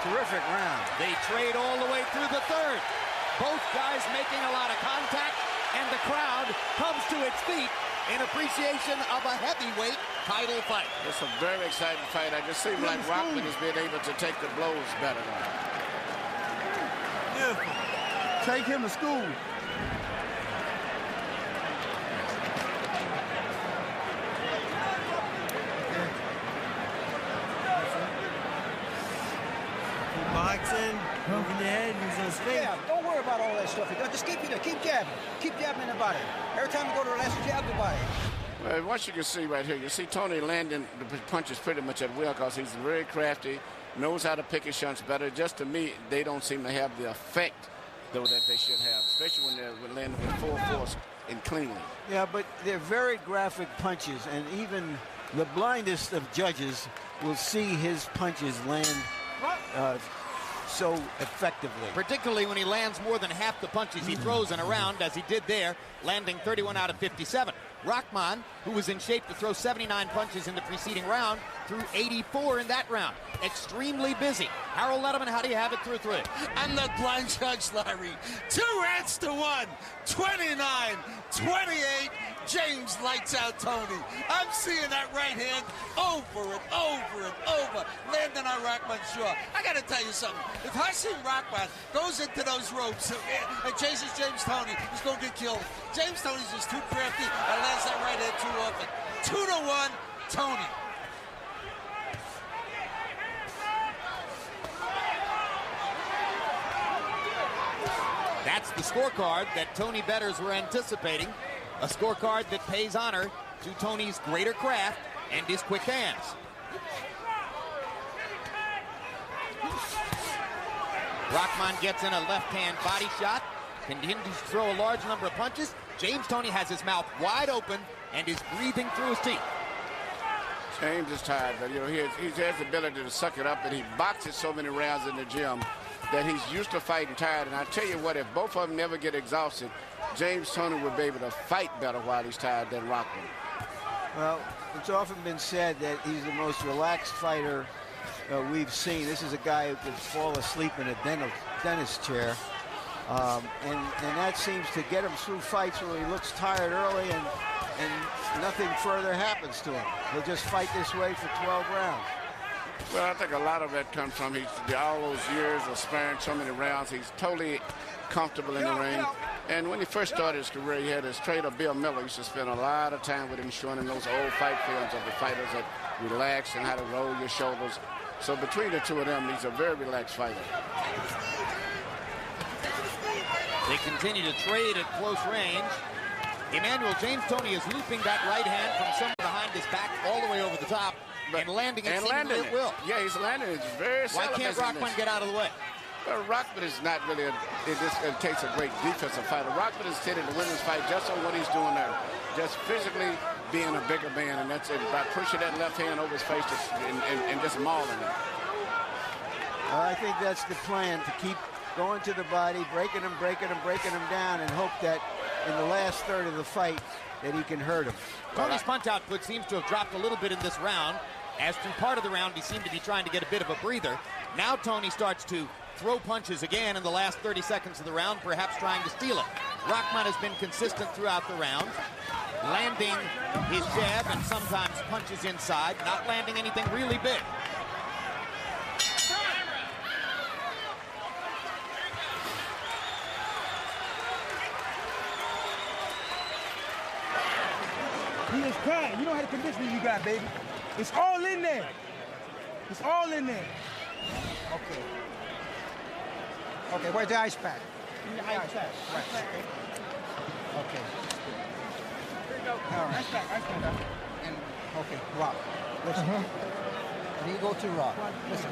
Terrific round. They trade all the way through the third. Both guys making a lot of contact, and the crowd comes to its feet in appreciation of a heavyweight title fight. It's a very exciting fight. I just seem like Rahman has been able to take the blows better now. Beautiful. Take him to school. Boxing, moving your head, use those feet. Yeah, don't worry about all that stuff. Just keep jabbing. Keep jabbing in the body. Every time you go to the left, jab the body. Well, what you can see right here, you see Toney landing the punches pretty much at will because he's very crafty, knows how to pick his shots better. Just to me, they don't seem to have the effect, though, that they should have, especially when they're landing with full force and cleanly. Yeah, but they're very graphic punches, and even the blindest of judges will see his punches land so effectively. Particularly when he lands more than half the punches he throws in a round, as he did there, landing 31 out of 57. Rahman, who was in shape to throw 79 punches in the preceding round, threw 84 in that round. Extremely busy. Harold Letterman, how do you have it through 3? I'm the blind judge, Larry. 2 rounds to 1. 29, 28. James lights out Toney. I'm seeing that right hand over and over and over, landing on Rahman's jaw. I got to tell you something. If Hasim Rahman goes into those ropes and chases James Toney, he's going to get killed. James Toney's just too crafty and lands that right hand too often. 2-1, Toney. That's the scorecard that Toney bettors were anticipating. A scorecard that pays honor to Toney's greater craft and his quick hands. Rahman gets in a left-hand body shot, continues to throw a large number of punches. James Toney has his mouth wide open and is breathing through his teeth. James is tired, but you know he has the ability to suck it up, and he boxes so many rounds in the gym that he's used to fighting tired. And I tell you what, if both of them never get exhausted, James Toney would be able to fight better while he's tired than Rahman. Well, it's often been said that he's the most relaxed fighter we've seen. This is a guy who could fall asleep in a dentist chair. And that seems to get him through fights where he looks tired early and nothing further happens to him. He'll just fight this way for 12 rounds. Well, I think a lot of that comes from all those years of sparring so many rounds. He's totally comfortable in the ring. And when he first started his career, he had his trainer, Bill Miller, used to spend a lot of time with him showing him those old fight films of the fighters that relax and how to roll your shoulders. So between the two of them, he's a very relaxed fighter. They continue to trade at close range. Emmanuel, James Toney is looping that right hand from somewhere behind his back all the way over the top and landing it seemingly at will. Yeah, he's landing it. It's very Why can't Rahman get out of the way? Well, Rahman is not really it takes a great defensive fighter. Rahman is sitting the women's fight just on what he's doing there. Just physically being a bigger man, and that's it. By pushing that left hand over his face and just mauling him. I think that's the plan, to keep going to the body, breaking him down, and hope that in the last third of the fight that he can hurt him. Toney's punch output seems to have dropped a little bit in this round. As through part of the round, he seemed to be trying to get a bit of a breather. Now Toney starts to throw punches again in the last 30 seconds of the round, perhaps trying to steal it. Rahman has been consistent throughout the round, landing his jab and sometimes punches inside, not landing anything really big. He is crying. You know how to conditioning you got, baby. It's all in there. It's all in there. Okay. Okay, where's the ice pack? The ice pack. Right. Okay. Here you go. All right. Ice pack. And, okay, Rock. Listen. When you go to Rock, listen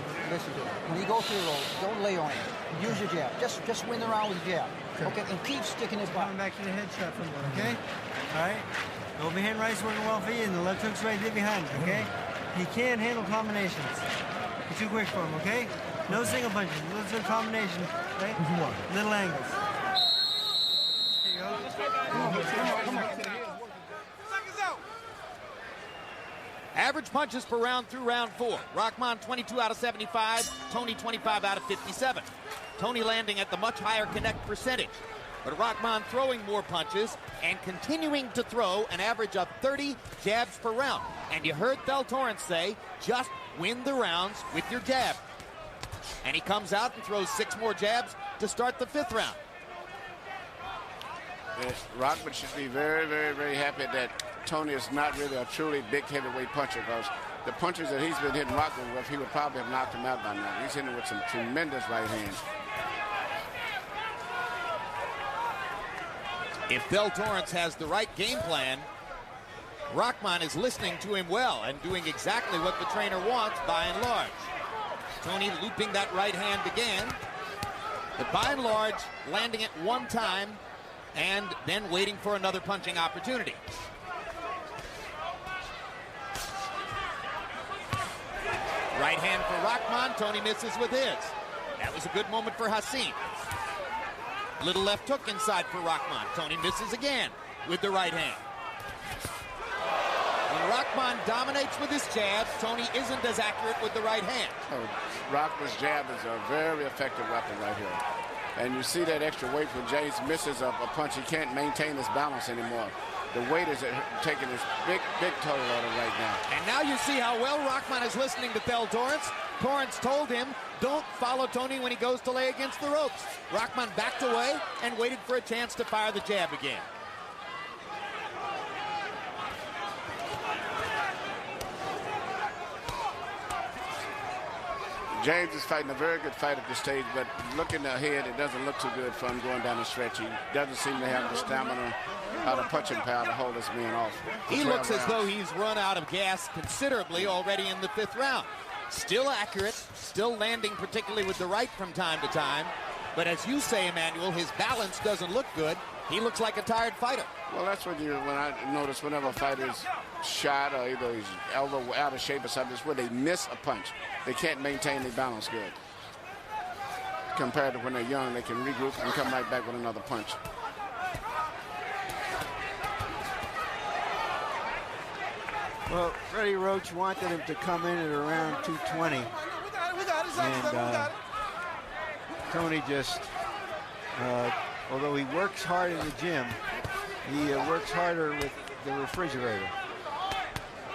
to it. When you go through the roll, don't lay on it. Use your jab. Just win the round with your jab. Okay, and keep sticking his body. Coming back to the headshot from there, okay? All right. The overhand right's working well for you, and the left hook's right there behind you, okay? He can't handle combinations. You're too quick for him, okay? No single punches, little combination, right? Little angles. Here you go. Come on. Average punches per round through round 4. Rahman 22 out of 75, Toney 25 out of 57. Toney landing at the much higher connect percentage. But Rahman throwing more punches and continuing to throw an average of 30 jabs per round. And you heard Thel Torrance say, just win the rounds with your jab. And he comes out and throws 6 more jabs to start the 5th round. Rahman should be very, very, very happy that Toney is not really a truly big heavyweight puncher, because the punches that he's been hitting Rahman with, he would probably have knocked him out by now. He's hitting with some tremendous right hands. If Del Torrance has the right game plan, Rahman is listening to him well and doing exactly what the trainer wants by and large. Toney looping that right hand again, but by and large landing it one time and then waiting for another punching opportunity. Right hand for Rahman, Toney misses with his. That was a good moment for Hasim. Little left hook inside for Rahman. Toney misses again with the right hand. When Rahman dominates with his jab, Toney isn't as accurate with the right hand. Rahman's jab is a very effective weapon right here. And you see that extra weight when James misses a punch. He can't maintain his balance anymore. The weight is taking this big, big toll on him right now. And now you see how well Rahman is listening to Del Torrance. Torrance told him, don't follow Toney when he goes to lay against the ropes. Rahman backed away and waited for a chance to fire the jab again. James is fighting a very good fight at this stage, but looking ahead, it doesn't look too good for him going down the stretch. He doesn't seem to have the stamina or the punching power to hold this man off. He looks as though he's run out of gas considerably already in the 5th round. Still accurate, still landing particularly with the right from time to time. But as you say, Emmanuel, his balance doesn't look good. He looks like a tired fighter. Well, that's when I notice whenever a fighter's shot or either he's elbow out of shape or something, it's where they miss a punch. They can't maintain their balance good. Compared to when they're young, they can regroup and come right back with another punch. Well, Freddie Roach wanted him to come in at around 220. And Toney just, although he works hard in the gym, he works harder with the refrigerator.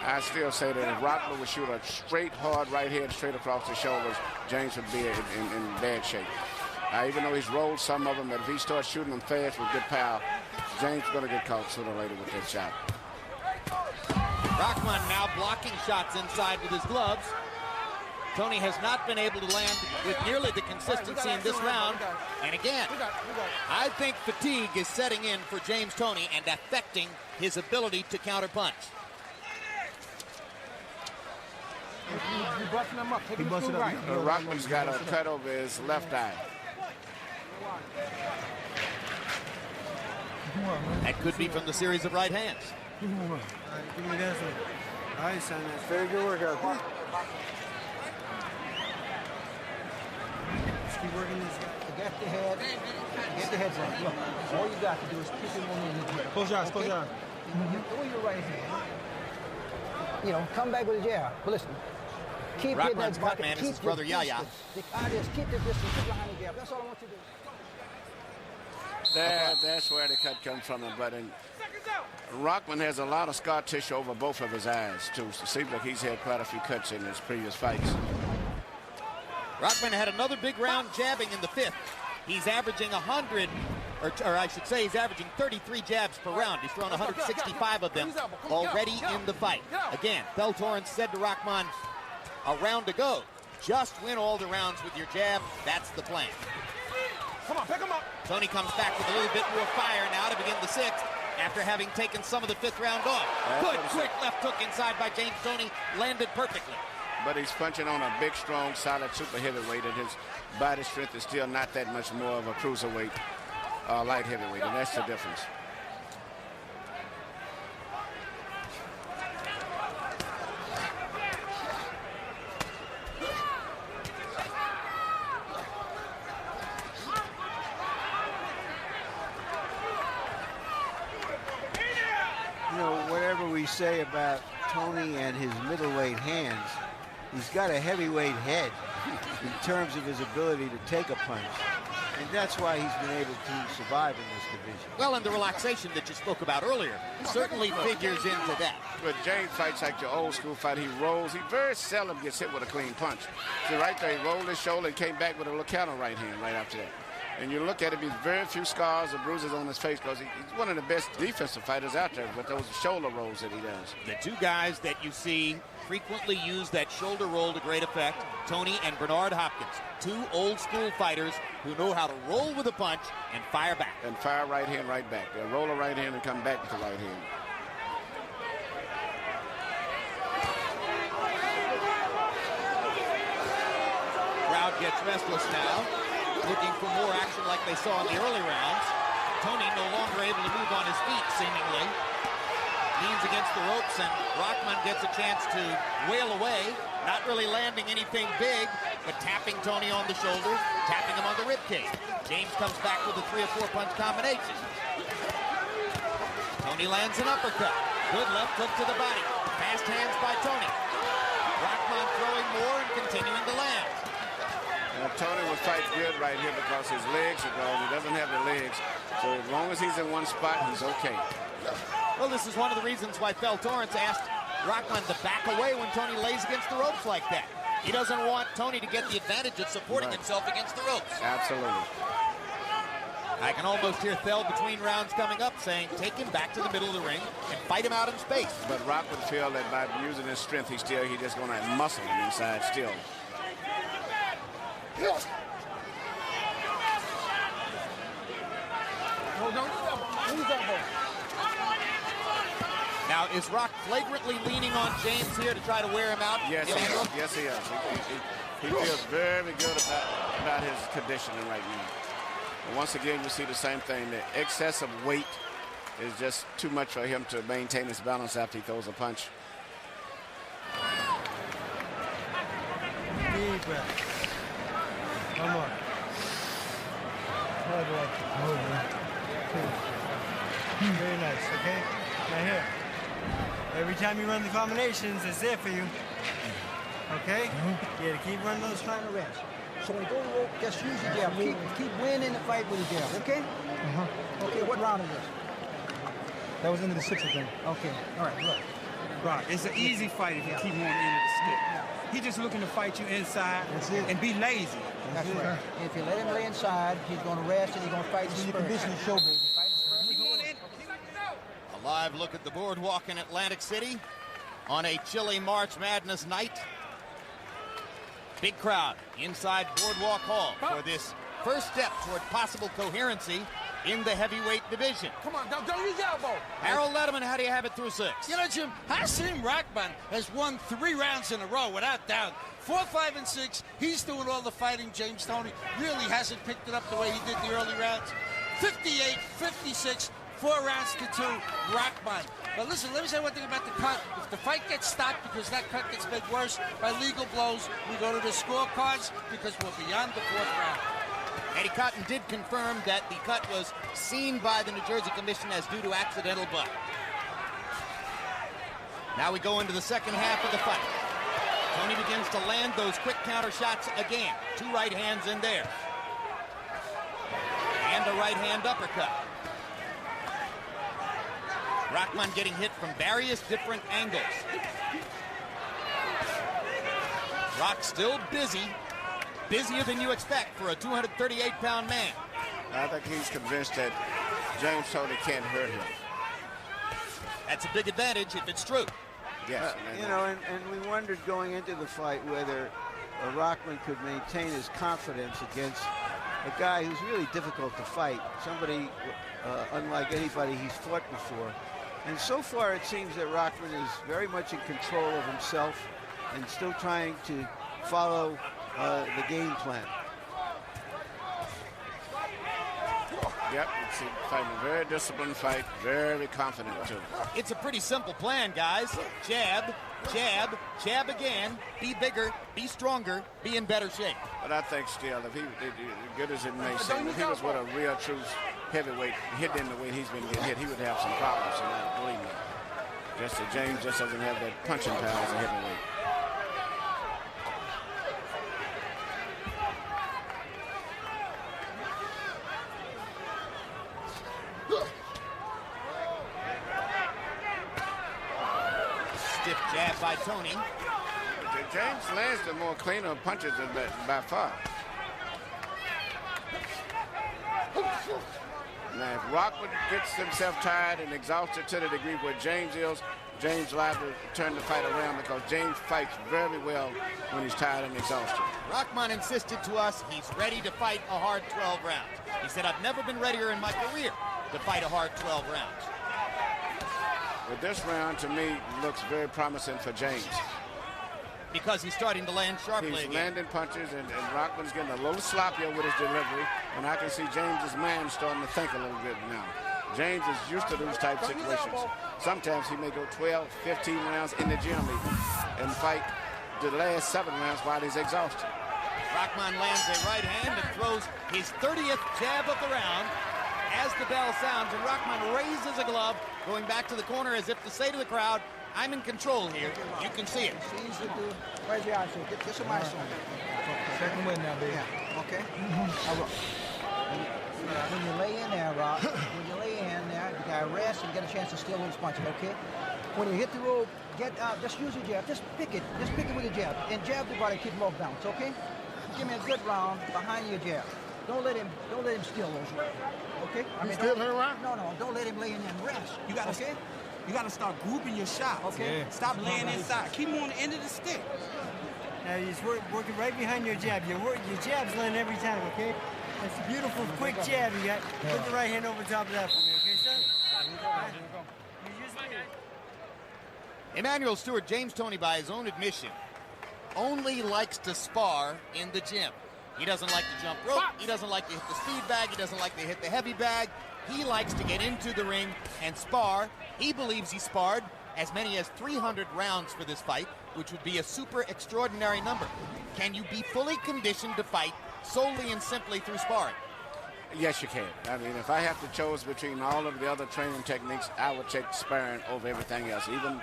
I still say that if Rahman would shoot a straight, hard right hand straight across the shoulders, James would be in bad shape. Even though he's rolled some of them, but if he starts shooting them fast with good power, James is going to get caught sooner or later with that shot. Rahman now blocking shots inside with his gloves. Toney has not been able to land with nearly the consistency in this round. And again, I think fatigue is setting in for James Toney and affecting his ability to counterpunch. You busting him up. Take him through right. Rahman's got a cut over his left eye. That could be from the series of right hands. All right, give me this one. All right, son. That's very good workout. Just keep working this guy. Get the head. Get the heads on. Look, all you got to do is keep him on the head. Close your eyes. Close your eyes. Throw your right hand. You know, come back with a jab. But listen, keep hitting that cut man is his brother Yaya. The idea is keep the distance, keep behind the jab. That's all I want you to do. That's where the cut comes from. But Rahman has a lot of scar tissue over both of his eyes, too. So it seems like he's had quite a few cuts in his previous fights. Rahman had another big round jabbing in the 5th. He's averaging 100, or I should say he's averaging 33 jabs per round. He's thrown 165 of them already in the fight. Again, Del Torrance said to Rahman a round to go. Just win all the rounds with your jab. That's the plan. Come on, pick him up. Toney comes back with a little bit more fire now to begin the 6th after having taken some of the 5th round off. Good, quick left hook inside by James Toney. Landed perfectly. But he's punching on a big, strong, solid super heavyweight, and his body strength is still not that much more of a cruiserweight, light heavyweight, and that's the difference. You know, whatever we say about Toney and his middleweight hands, he's got a heavyweight head in terms of his ability to take a punch. And that's why he's been able to survive in this division. Well, and the relaxation that you spoke about earlier certainly figures into that. But James fights like the old school fight. He rolls. He very seldom gets hit with a clean punch. See, right there, he rolled his shoulder and came back with a little counter right hand right after that. And you look at him, he's very few scars or bruises on his face because he's one of the best defensive fighters out there with those shoulder rolls that he does. The two guys that you see frequently use that shoulder roll to great effect, Toney and Bernard Hopkins. Two old school fighters who know how to roll with a punch and fire back. And fire right hand, right back. They'll roll a right hand and come back with the right hand. Crowd gets restless now, looking for more action like they saw in the early rounds. Toney no longer able to move on his feet, seemingly. Leans against the ropes, and Rahman gets a chance to wail away, not really landing anything big, but tapping Toney on the shoulder, tapping him on the ribcage. James comes back with a 3 or 4 punch combination. Toney lands an uppercut. Good left hook to the body. Fast hands by Toney. Rahman throwing more and continuing to land. Toney will fight good right here because his legs are gone. He doesn't have the legs. So as long as he's in one spot, he's okay. Well, this is one of the reasons why Fel Torrance asked Rahman to back away when Toney lays against the ropes like that. He doesn't want Toney to get the advantage of supporting himself against the ropes. Absolutely. I can almost hear Fel between rounds coming up saying, take him back to the middle of the ring and fight him out in space. But Rock would feel that by using his strength, he's just going to muscle him inside still. Now, is Rock flagrantly leaning on James here to try to wear him out? Yes, he is. Yes, he is. He feels very good about his conditioning right now. And once again, you see the same thing. The excessive weight is just too much for him to maintain his balance after he throws a punch. Deep breath. One more. Very nice, okay? Now here. Every time you run the combinations, it's there for you. Okay? Yeah, to keep running those trying to rest. So when you go to rope, just use your jab. Keep winning the fight with your jab, okay? Okay, what round is this? That was into the 6th, I think. Okay, all right, look. Right, it's an easy fight if you keep on into the stick. He's just looking to fight you inside and be lazy. That's right. If you let him lay inside, he's going to rest and he's going to fight the conditioning show, baby. A live look at the boardwalk in Atlantic City on a chilly March Madness night. Big crowd inside Boardwalk Hall for this first step toward possible coherency in the heavyweight division. Come on, don't use your elbow. Harold Letterman, how do you have it through 6? You know, Jim, Hasim Rahman has won 3 rounds in a row without doubt. 4, 5, and 6. He's doing all the fighting. James Toney really hasn't picked it up the way he did the early rounds. 58, 56, 4 rounds to 2, Rahman. But listen, let me say one thing about the cut. If the fight gets stopped because that cut gets made worse by legal blows, we go to the scorecards because we're beyond the 4th round. Eddie Cotton did confirm that the cut was seen by the New Jersey Commission as due to accidental blood. Now we go into the second half of the fight. Toney begins to land those quick counter shots again. 2 right hands in there. And a right hand uppercut. Rahman getting hit from various different angles. Rock still busy. Busier than you expect for a 238-pound man. I think he's convinced that James Toney can't hurt him. That's a big advantage if it's true. Yes. You know, and we wondered going into the fight whether Rahman could maintain his confidence against a guy who's really difficult to fight, somebody unlike anybody he's fought before. And so far it seems that Rahman is very much in control of himself and still trying to follow the game plan. Yep, it's fighting a very disciplined fight, very confident too. It's a pretty simple plan, guys. Jab, jab, jab again, be bigger, be stronger, be in better shape. But I think still, if he, as good as it may seem, if he was with a real true heavyweight, hitting the way he's been getting hit, he would have some problems tonight, believe me. Just that James just doesn't have that punching power as a heavyweight. Stiff jab by Toney. James lands the more cleaner punches by far. Now, if Rockman gets himself tired and exhausted to the degree where James is, James liable to turn the fight around because James fights very well when he's tired and exhausted. Rahman insisted to us he's ready to fight a hard 12 rounds. He said, I've never been readier in my career to fight a hard 12 rounds. But this round, to me, looks very promising for James. Because he's starting to land sharply He's again. landing punches, and Rockman's getting a little sloppier with his delivery, and I can see James's mind starting to think a little bit now. James is used to those type situations. Sometimes he may go 12, 15 rounds in the gym even, and fight the last 7 rounds while he's exhausted. Rahman lands a right hand and throws his 30th jab of the round as the bell sounds, and Rahman raises a glove, going back to the corner as if to say to the crowd, I'm in control here. You can see it. Second win now, baby. Yeah, okay. When you lay in there, Rock, when you lay in there, you gotta rest and get a chance to steal those punches, okay? When you hit the rope, just use your jab. Just pick it with your jab. And jab the body, keep him off balance, okay? Give me a good round behind your jab. Don't let him steal those rounds, okay? Steal her round? No, don't let him lay in there and rest. You gotta, okay? You gotta start grouping your shots. Okay. Yeah. Stop laying inside. Keep him on the end of the stick. Now you're just working right behind your jab. Your jab's landing every time, okay? That's a beautiful, quick jab you got. Put the right hand over top of that for me, okay, son? Emmanuel Stewart, James Toney, by his own admission, only likes to spar in the gym. He doesn't like to jump rope. He doesn't like to hit the speed bag. He doesn't like to hit the heavy bag. He likes to get into the ring and spar. He believes he sparred as many as 300 rounds for this fight, which would be a super extraordinary number. Can you be fully conditioned to fight solely and simply through sparring? Yes, you can. I mean, if I have to choose between all of the other training techniques, I would take sparring over everything else. Even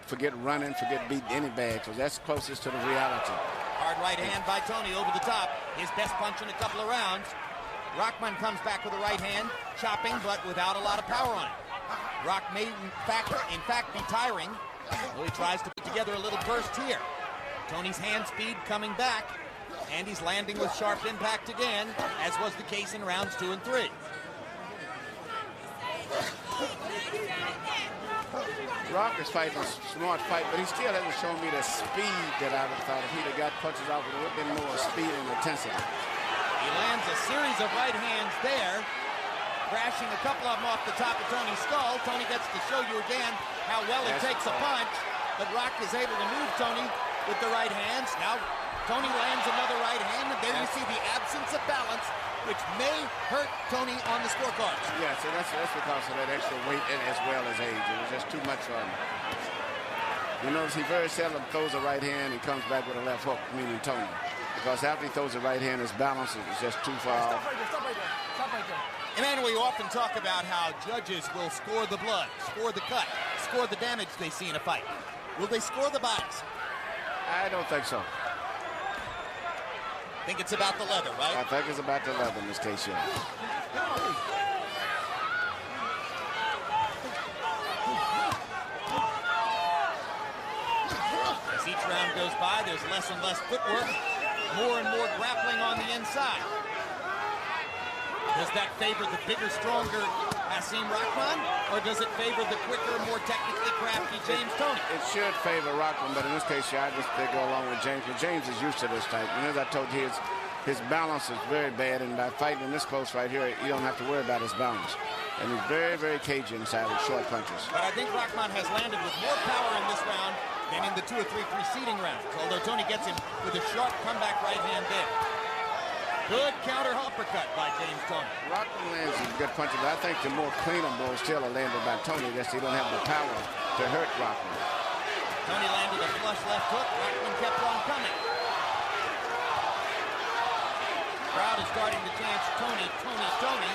forget running, forget beating any bag, because that's closest to the reality. Hard right hand by Toney over the top. His best punch in a couple of rounds. Rahman comes back with a right hand, chopping, but without a lot of power on it. Rock may, in fact, be tiring, though he tries to put together a little burst here. Toney's hand speed coming back, and he's landing with sharp impact again, as was the case in rounds 2 and 3. Rock is fighting a smart fight, but he still hasn't shown me the speed that I would have thought if he'd have got punches off with a little bit more speed and intensity. He lands a series of right hands there, crashing a couple of them off the top of Toney's skull. Toney gets to show you again how well it takes a punch, but Rock is able to move Toney with the right hands. Now Toney lands another right hand, and there you see the absence of balance, which may hurt Toney on the scorecards. Yes, and that's because of that extra weight and as well as age. It was just too much for him. You notice he very seldom throws a right hand. He comes back with a left hook, meaning Toney. Because after he throws a right hand, his balance is just too far off. Stop right there. Emmanuel, you often talk about how judges will score the blood, score the cut, score the damage they see in a fight. Will they score the bodies? I don't think so. I think it's about the leather, right? I think it's about the leather in this case, yeah. As each round goes by, there's less and less footwork, more and more grappling on the inside. Does that favor the bigger, stronger Hasim Rahman, or does it favor the quicker, more technically crafty James Toney? It should favor Rahman, but in this case, yeah, I just go along with James. But James is used to this type. And as I told you, his balance is very bad. And by fighting this close right here, you don't have to worry about his balance. And he's very, very cagey inside with short punches. But I think Rahman has landed with more power in this round than in the 2 or 3 preceding rounds, although Toney gets him with a sharp comeback right hand there. Good counter uppercut by James Toney. Rahman lands some good punches, but I think the more cleaner blows still are landed by Toney. Just he don't have the power to hurt Rahman. Toney landed a flush left hook. Rahman kept on coming. Crowd is starting to chant Toney, Toney, Toney.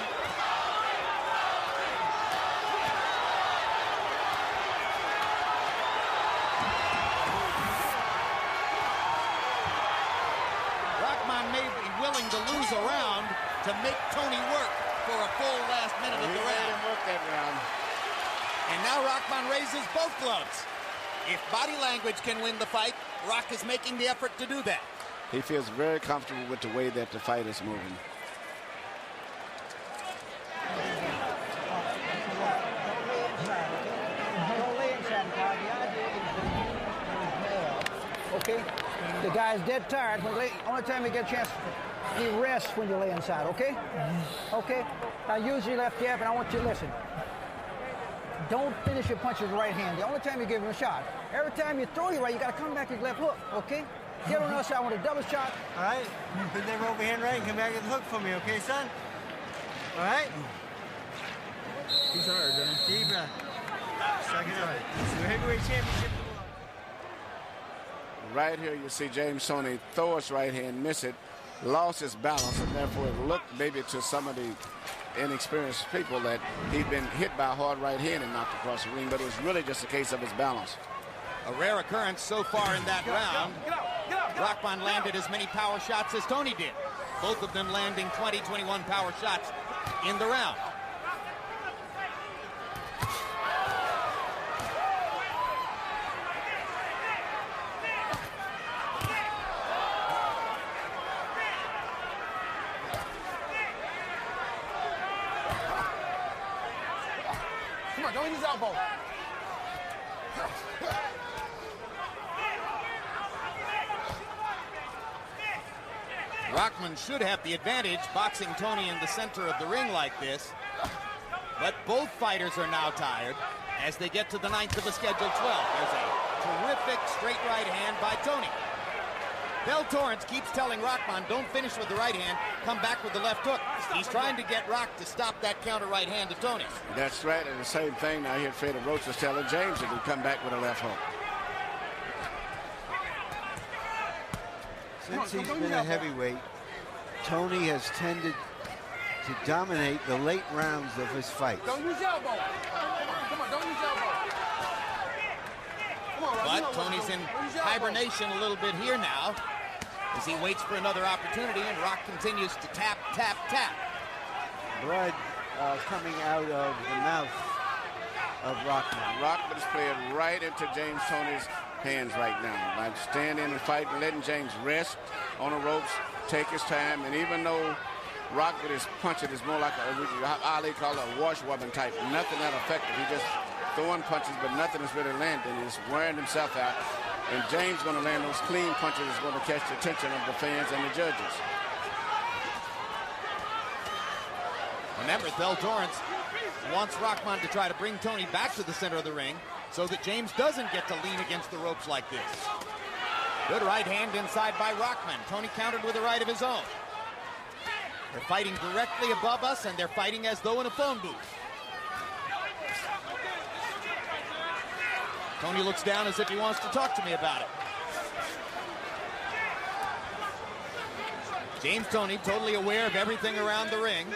Willing to lose a round to make Toney work for a full last minute of the round. He made him work that round. And now Rahman raises both gloves. If body language can win the fight, Rock is making the effort to do that. He feels very comfortable with the way that the fight is moving. okay? The guy's dead tired. Only time you get a chance, he rests when you lay inside, okay? Okay? Now use your left jab, and I want you to listen. Don't finish your punch with the right hand. The only time you give him a shot. Every time you throw your right, you got to come back with your left hook, okay? Get on the other side with a double shot. All right? Put that overhand right and come back with the hook for me, okay, son? All right? He's hard, man. Deep breath. Second up. It's your heavyweight championship. Right here, you see James Toney throw his right hand, miss it, lost his balance, and therefore it looked maybe to some of the inexperienced people that he'd been hit by a hard right hand and knocked across the ring, but it was really just a case of his balance. A rare occurrence so far in that round. Rahman landed as many power shots as Toney did. Both of them landing 20, 21 power shots in the round. Come on, don't hit his elbow. Rahman should have the advantage boxing Toney in the center of the ring like this. But both fighters are now tired as they get to the 9th of the scheduled 12. There's a terrific straight right hand by Toney. Del Torrance keeps telling Rahman, don't finish with the right hand, come back with the left hook. He's trying to get Rock to stop that counter right hand of Toney. That's right, and the same thing now here Fredo Roach is telling James that he'll come back with a left hook. Since he's been a heavyweight, Toney has tended to dominate the late rounds of his fights. Don't use elbow. Come on, don't use elbow. Come on, Rob, but Toney's in hibernation a little bit here now as he waits for another opportunity, and Rock continues to tap, tap, tap. Blood coming out of the mouth of Rahman. Rahman's playing right into James Toney's hands right now. By standing and fighting, letting James rest on the ropes, take his time, and even though Rock with his punching is more like Ali call it a washwoman type, nothing that effective. He just throwing punches, but nothing is really landing. He's wearing himself out, and James going to land those clean punches is going to catch the attention of the fans and the judges. Remember, Del Torrance wants Rahman to try to bring Toney back to the center of the ring so that James doesn't get to lean against the ropes like this. Good right hand inside by Rahman. Toney countered with a right of his own. They're fighting directly above us, and they're fighting as though in a phone booth. Toney looks down as if he wants to talk to me about it. James Toney, totally aware of everything around the ring.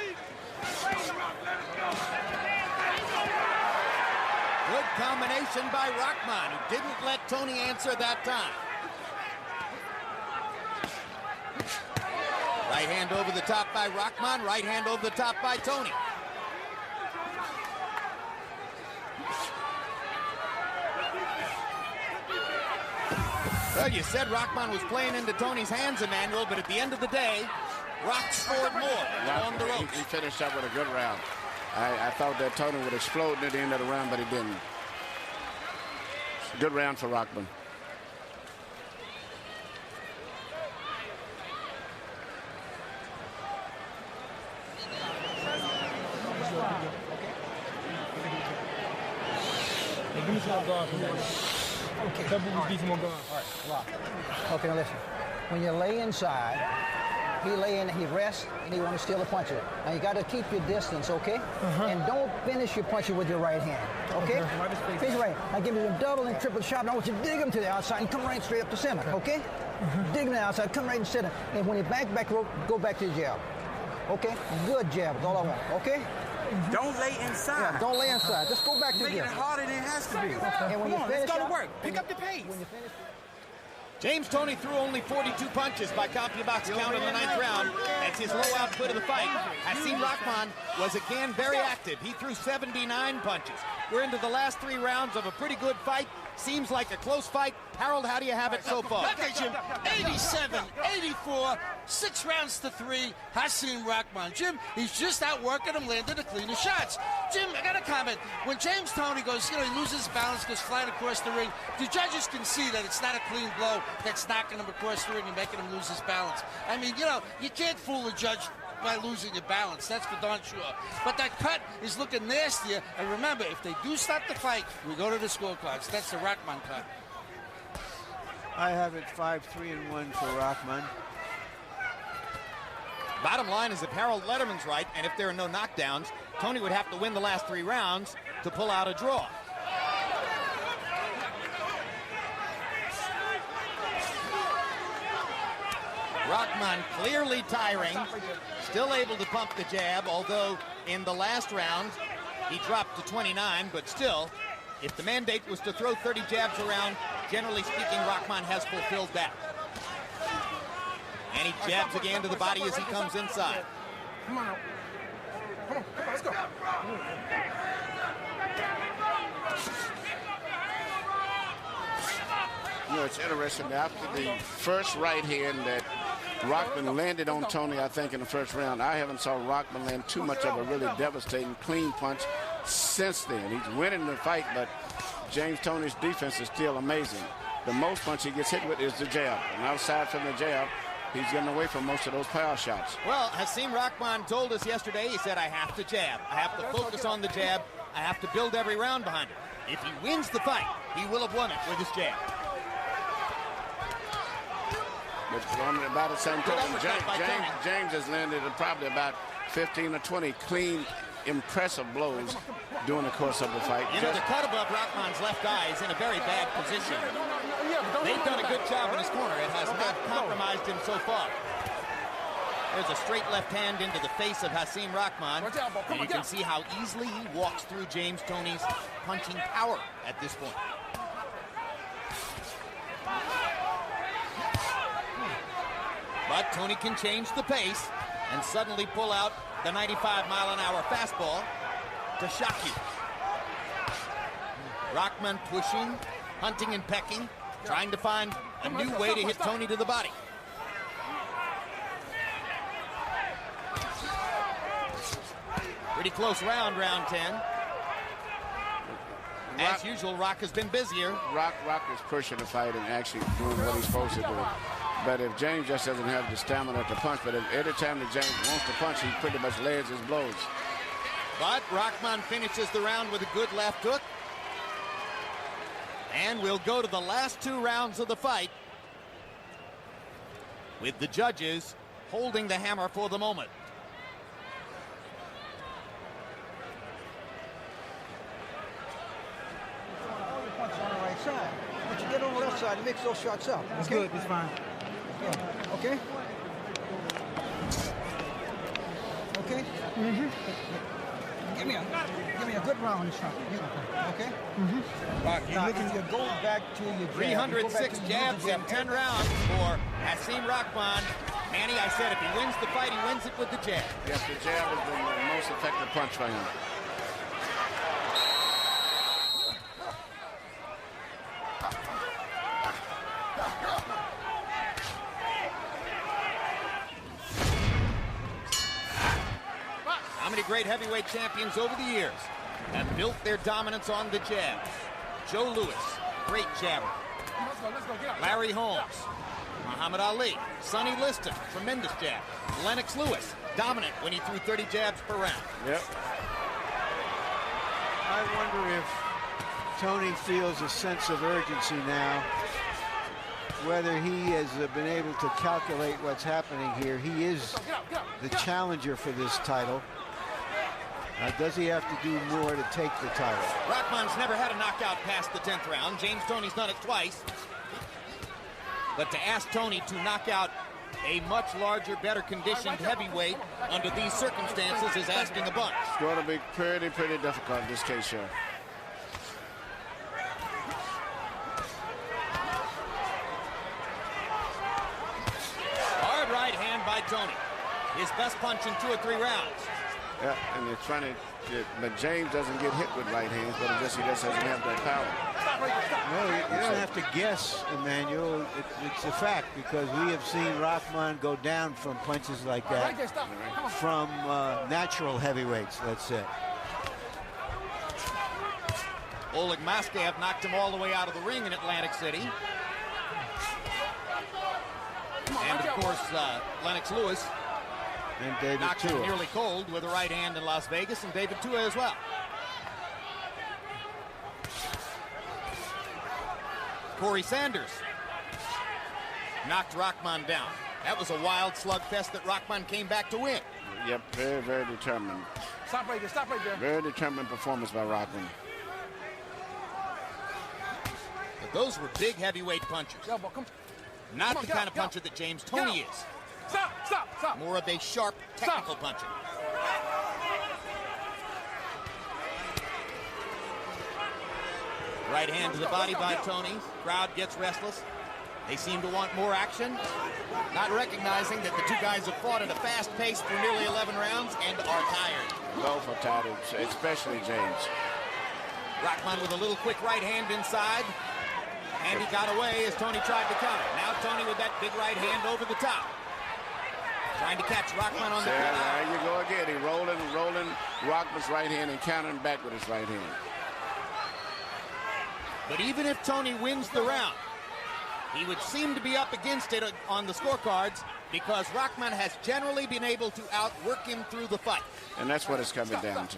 Good combination by Rahman, who didn't let Toney answer that time. Right hand over the top by Rahman, right hand over the top by Toney. Well, you said Rahman was playing into Toney's hands, Emmanuel, but at the end of the day, Rock scored more on the ropes. He finished up with a good round. I thought that Toney would explode near the end of the round, but he didn't. Good round for Rahman. Hey, give me some guard from that. Okay. Double decent more guard. All right, Rock. Okay, now listen. When you lay inside, he lay in, he rests, and he want to steal a puncher. Now you got to keep your distance, okay? And don't finish your puncher with your right hand, okay? Finish your right hand. Now give me a double and triple shot. Now I want you to dig him to the outside and come right straight up the center, okay? Dig him to the outside, come right in the center. And when you back rope, go back to your jab. Okay? Good jab, that's all I want, okay? Don't lay inside. Yeah, don't lay inside. Just go back to Make your it jab. harder than it has to be. And when Come you on, finish let's go up, to work. Pick up the pace. When you finish, James Toney threw only 42 punches by CompuBox count in the 9th round. That's his low output of the fight. Hasim Rahman was again very active. He threw 79 punches. We're into the last 3 rounds of a pretty good fight. Seems like a close fight. Harold, how do you have it so far? Okay, Jim. 87, 84, 6 rounds to 3, Hasim Rahman. Jim, he's just outworking him, landing the cleaner shots. Jim, I got a comment. When James Toney goes, he loses balance, goes flying across the ring, the judges can see that it's not a clean blow that's knocking him across the ring and making him lose his balance. I mean, you can't fool a judge by losing your balance. That's for darn sure. But that cut is looking nastier. And remember, if they do stop the fight, we go to the scorecards. That's the Rahman cut. I have it 5-3-1 for Rahman. Bottom line is if Harold Letterman's right, and if there are no knockdowns, Toney would have to win the last 3 rounds to pull out a draw. Rahman clearly tiring, still able to pump the jab, although in the last round he dropped to 29, but still, if the mandate was to throw 30 jabs around, generally speaking, Rahman has fulfilled that. And he jabs again to the body as he comes inside. Come on, let's go. It's interesting. After the first right hand that Rahman landed on Toney, I think, in the first round, I haven't saw Rahman land too much of a really devastating, clean punch since then. He's winning the fight, but James Toney's defense is still amazing. The most punch he gets hit with is the jab. And outside from the jab, he's getting away from most of those power shots. Well, Hasim Rahman told us yesterday, he said, I have to jab. I have to focus on the jab. I have to build every round behind it. If he wins the fight, he will have won it with his jab. But on about the same token, James has landed probably about 15 or 20 clean, impressive blows during the course of the fight. The cut above Rahman's left eye is in a very bad position. They've done a good job in his corner. It has not compromised him so far. There's a straight left hand into the face of Hasim Rahman. And you can see how easily he walks through James Toney's punching power at this point. But Toney can change the pace and suddenly pull out the 95-mile-an-hour fastball to shock you. Rahman pushing, hunting and pecking, trying to find a new way to hit Toney to the body. Pretty close round 10. As usual, Rock has been busier. Rock is pushing the fight and actually doing what he's supposed to do. But if James just doesn't have the stamina to punch, but if every time that James wants to punch, he pretty much lays his blows. But Rahman finishes the round with a good left hook. And we'll go to the last 2 rounds of the fight with the judges holding the hammer for the moment. Punch on the right side. But you get on the left side and mix those shots up. That's okay? good. That's fine. Yeah. Okay? Okay? Mm-hmm. Give me a good round this shot. Okay? Mm-hmm. Rock, now, if you go back to your jab, 306 jabs in 10 rounds for Hasim Rahman. Manny, I said if he wins the fight, he wins it with the jab. Yes, the jab has been the most effective punch for him. How many great heavyweight champions over the years have built their dominance on the jab? Joe Louis, great jabber. Larry Holmes, Muhammad Ali, Sonny Liston, tremendous jab. Lennox Lewis, dominant when he threw 30 jabs per round. Yep. I wonder if Toney feels a sense of urgency now, whether he has been able to calculate what's happening here. He is the challenger for this title. Does he have to do more to take the title? Rahman's never had a knockout past the 10th round. James Toney's done it twice. But to ask Toney to knock out a much larger, better conditioned heavyweight under these circumstances is asking a bunch. It's going to be pretty difficult in this case here. Hard right hand by Toney. His best punch in 2 or 3 rounds. Yeah, and they're trying to But James doesn't get hit with right hands, but he just doesn't have that power. No, you don't have to guess, Emmanuel. It's a fact because we have seen Rahman go down from punches like that from natural heavyweights, let's say. Oleg Maskev knocked him all the way out of the ring in Atlantic City. And, of course, Lennox Lewis and David knocked him nearly cold with a right hand in Las Vegas, and David Tua as well. Corey Sanders knocked Rahman down. That was a wild slugfest that Rahman came back to win. Yep, very, very determined. Stop right there, stop right there. Very determined performance by Rahman. But those were big heavyweight punches. Not the kind of puncher that James Toney is. Stop. More of a sharp, technical puncher. Right hand to the body by Toney. Crowd gets restless. They seem to want more action, not recognizing that the two guys have fought at a fast pace for nearly 11 rounds and are tired. Both are tired, especially James. Rahman with a little quick right hand inside. And he got away as Toney tried to counter. Now Toney with that big right hand over the top. Trying to catch Rahman on the cut out. There you go again. He rolling Rahman's right hand and countering back with his right hand. But even if Toney wins the round, he would seem to be up against it on the scorecards because Rahman has generally been able to outwork him through the fight. And that's what it's coming down to.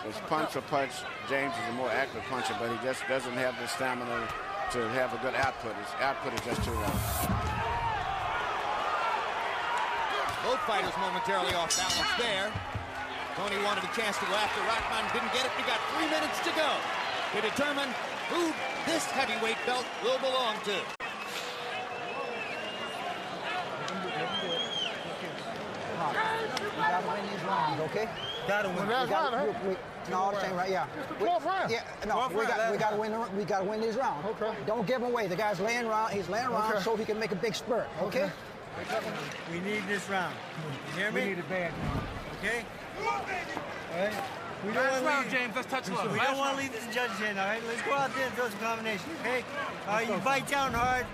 It's punch for punch. James is a more active puncher, but he just doesn't have the stamina to have a good output. His output is just too low. Both fighters momentarily off balance there. Toney wanted a chance to go after Rahman, didn't get it. We got 3 minutes to go to determine who this heavyweight belt will belong to. You gotta win these rounds, okay? Gotta win. No, this ain't right. Yeah. Yeah. No, we gotta win these rounds. Okay. Don't give him away. The guy's laying around. He's laying around so he can make a big spurt. Okay. We need this round. You hear me? We need it bad. Okay. All right. We don't Last want round, James. Let's touch love. We don't want to leave this judge in. All right. Let's go out there and throw some combinations. Okay. All right. You bite down hard.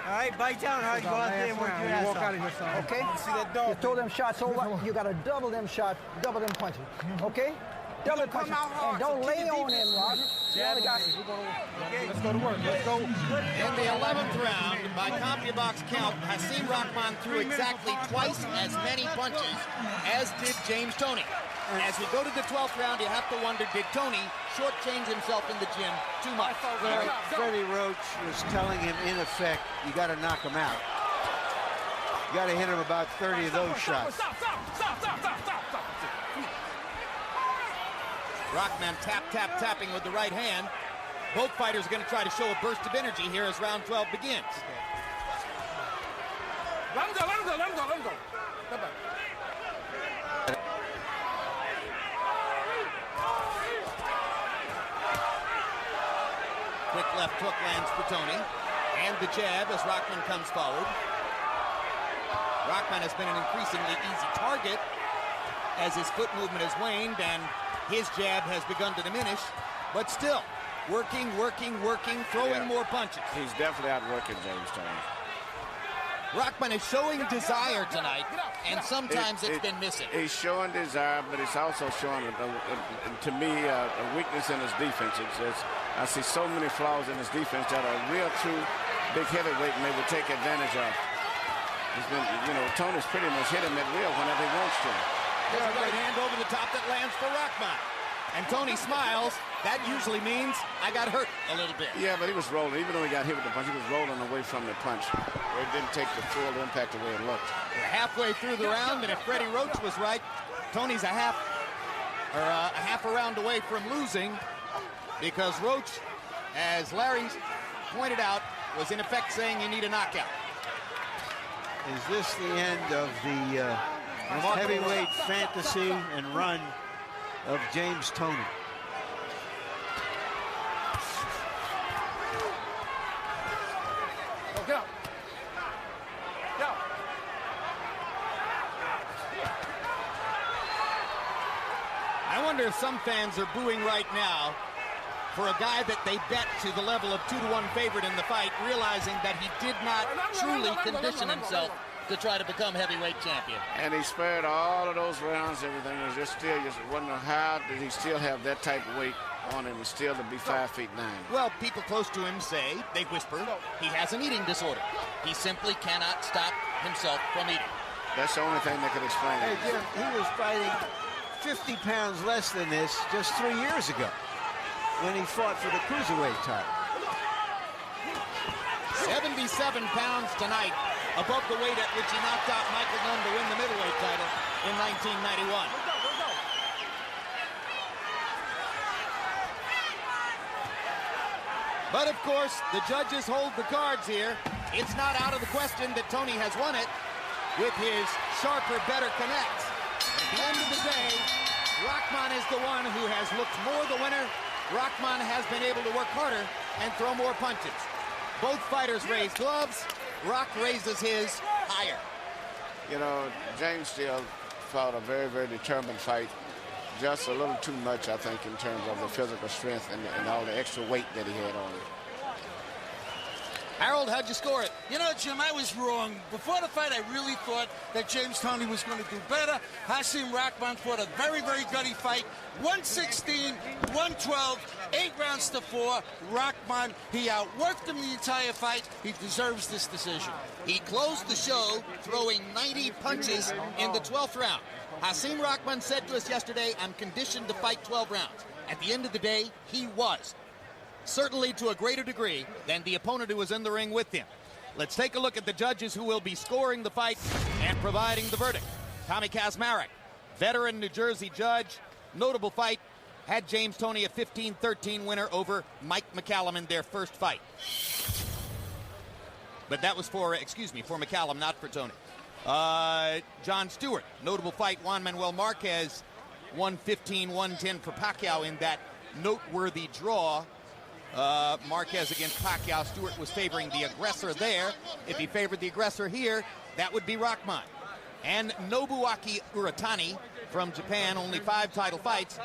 All right, bite down hard. You go out there and work your ass off. Okay? See that dog? You throw them shots over. You got to double them shots, double them punches. Okay? Double punches. And don't lay on him, Rock. Let's go to work. Let's go. In the 11th round, by CompuBox count, Hasim Rahman threw exactly twice as many punches as did James Toney. As we go to the 12th round, you have to wonder, did Toney shortchange himself in the gym too much? Freddie Roach was telling him, in effect, you got to knock him out. You got to hit him about 30 of those shots. Rahman tapping with the right hand. Both fighters are going to try to show a burst of energy here as round 12 begins. Let him go. Quick left hook lands for Toney. And the jab as Rahman comes forward. Rahman has been an increasingly easy target as his foot movement has waned and his jab has begun to diminish. But still, working, throwing more punches. He's definitely outworking James Toney. Rahman is showing desire tonight, and sometimes it's been missing. He's showing desire, but he's also showing, to me, a weakness in his defense. I see so many flaws in his defense that a real, true, big heavyweight may would take advantage of. He's been, Toney's pretty much hit him at will whenever he wants to. There's a right hand over the top that lands for Rahman. And Toney smiles. That usually means I got hurt a little bit. Yeah, but he was rolling. Even though he got hit with the punch, he was rolling away from the punch. It didn't take the full impact the way it looked. We're halfway through the round, and if Freddie Roach was right, Toney's a half a round away from losing because Roach, as Larry pointed out, was in effect saying you need a knockout. Is this the end of the heavyweight fantasy and run of James Toney? Go. I wonder wonder if some fans are booing right now for a guy that they bet to the level of 2-1 favorite in the fight, realizing that he did not truly condition himself to try to become heavyweight champion. And he spared all of those rounds, everything. Was just wondering how did he still have that type of weight on him and still to be 5'9". Well, people close to him say, they whisper, he has an eating disorder. He simply cannot stop himself from eating. That's the only thing that could explain Hey, it. Jim, he was fighting 50 pounds less than this just 3 years ago when he fought for the cruiserweight title. 77 pounds tonight, above the weight at which he knocked out Michael Nunn to win the middleweight title in 1991. But of course, the judges hold the cards here. It's not out of the question that Toney has won it with his sharper, better connects. At the end of the day, Rahman is the one who has looked more the winner. Rahman has been able to work harder and throw more punches. Both fighters raise gloves. Rock raises his higher. You know, James still fought a very, very determined fight. Just a little too much, I think, in terms of the physical strength and all the extra weight that he had on him. Harold, how'd you score it? You know, Jim, I was wrong. Before the fight, I really thought that James Toney was going to do better. Hasim Rahman fought a very, very gutty fight. 116, 112, 8 rounds to 4. Rahman, he outworked him the entire fight. He deserves this decision. He closed the show throwing 90 punches in the 12th round. Hasim Rahman said to us yesterday, I'm conditioned to fight 12 rounds. At the end of the day, he was. Certainly to a greater degree than the opponent who was in the ring with him. Let's take a look at the judges who will be scoring the fight and providing the verdict. Tommy Kazmarek, veteran New Jersey judge, notable fight, had James Toney a 15-13 winner over Mike McCallum in their first fight. But that was for McCallum, not for Toney. John Stewart, notable fight, Juan Manuel Marquez, 115-110 for Pacquiao in that noteworthy draw. Marquez against Pacquiao. Stewart was favoring the aggressor there. If he favored the aggressor here, that would be Rahman. And Nobuaki Uratani from Japan, only 5 title fights,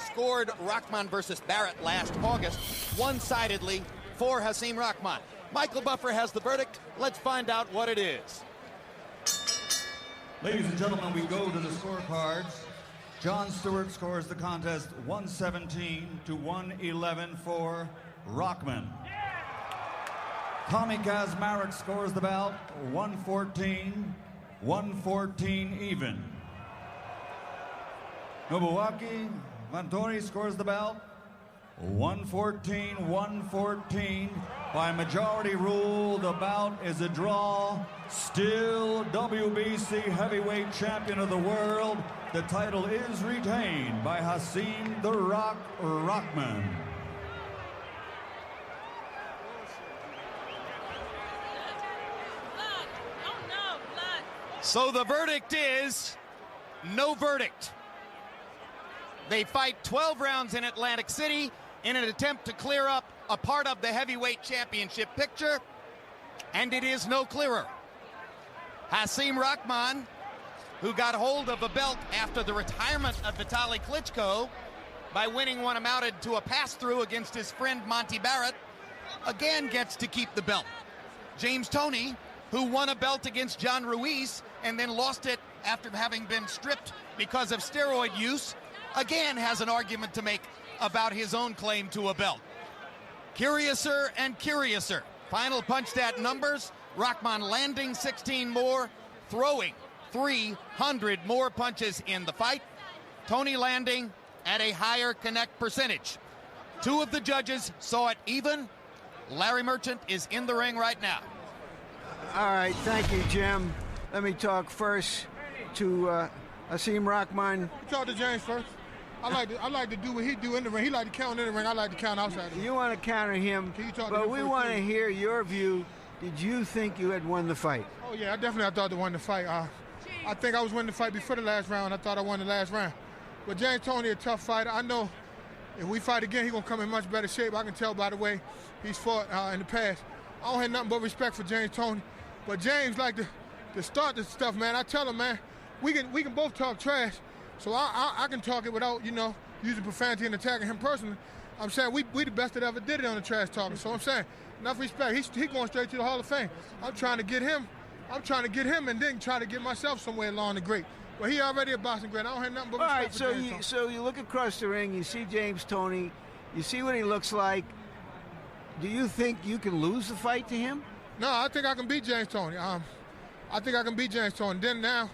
scored Rahman versus Barrett last August, one-sidedly for Hasim Rahman. Michael Buffer has the verdict. Let's find out what it is. Ladies and gentlemen, we go to the scorecards. John Stewart scores the contest 117-111 for Rahman. Tommy Kazmarek scores the bout 114 even. Nobuaki Vantori scores the bout 114. By majority rule, the bout is a draw. Still WBC heavyweight champion of the world. The title is retained by Hasim "The Rock" Rahman. So the verdict is no verdict. They fight 12 rounds in Atlantic City in an attempt to clear up a part of the heavyweight championship picture, and it is no clearer. Hasim Rahman, who got hold of a belt after the retirement of Vitaly Klitschko by winning what amounted to a pass-through against his friend Monty Barrett, again gets to keep the belt. James Toney, who won a belt against John Ruiz and then lost it after having been stripped because of steroid use, again has an argument to make about his own claim to a belt. Curiouser and curiouser. Final punch stat numbers, Rahman landing 16 more, throwing 300 more punches in the fight. Toney landing at a higher connect percentage. 2 of the judges saw it even. Larry Merchant is in the ring right now. All right, thank you, Jim. Let me talk first to Hasim Rahman. Talk to James first. I like to do what he do in the ring. He like to count in the ring. I like to count outside the ring. You want to counter him, but we want to hear your view. Did you think you had won the fight? Oh, yeah, I thought I won the fight. I think I was winning the fight before the last round. I thought I won the last round. But James Toney, a tough fighter. I know if we fight again, he's going to come in much better shape. I can tell by the way he's fought in the past. I don't have nothing but respect for James Toney. But James like to start this stuff, man. I tell him, man, we can both talk trash. So I can talk it without, using profanity and attacking him personally. I'm saying we the best that ever did it on the trash talking. So I'm saying enough respect. He going straight to the Hall of Fame. I'm trying to get him and then try to get myself somewhere along the great. Well, he already a boxing great. I don't have nothing but respect for James Toney. So you look across the ring, you see James Toney, you see what he looks like. Do you think you can lose the fight to him? No, I think I can beat James Toney. I think I can beat James Toney. Then now,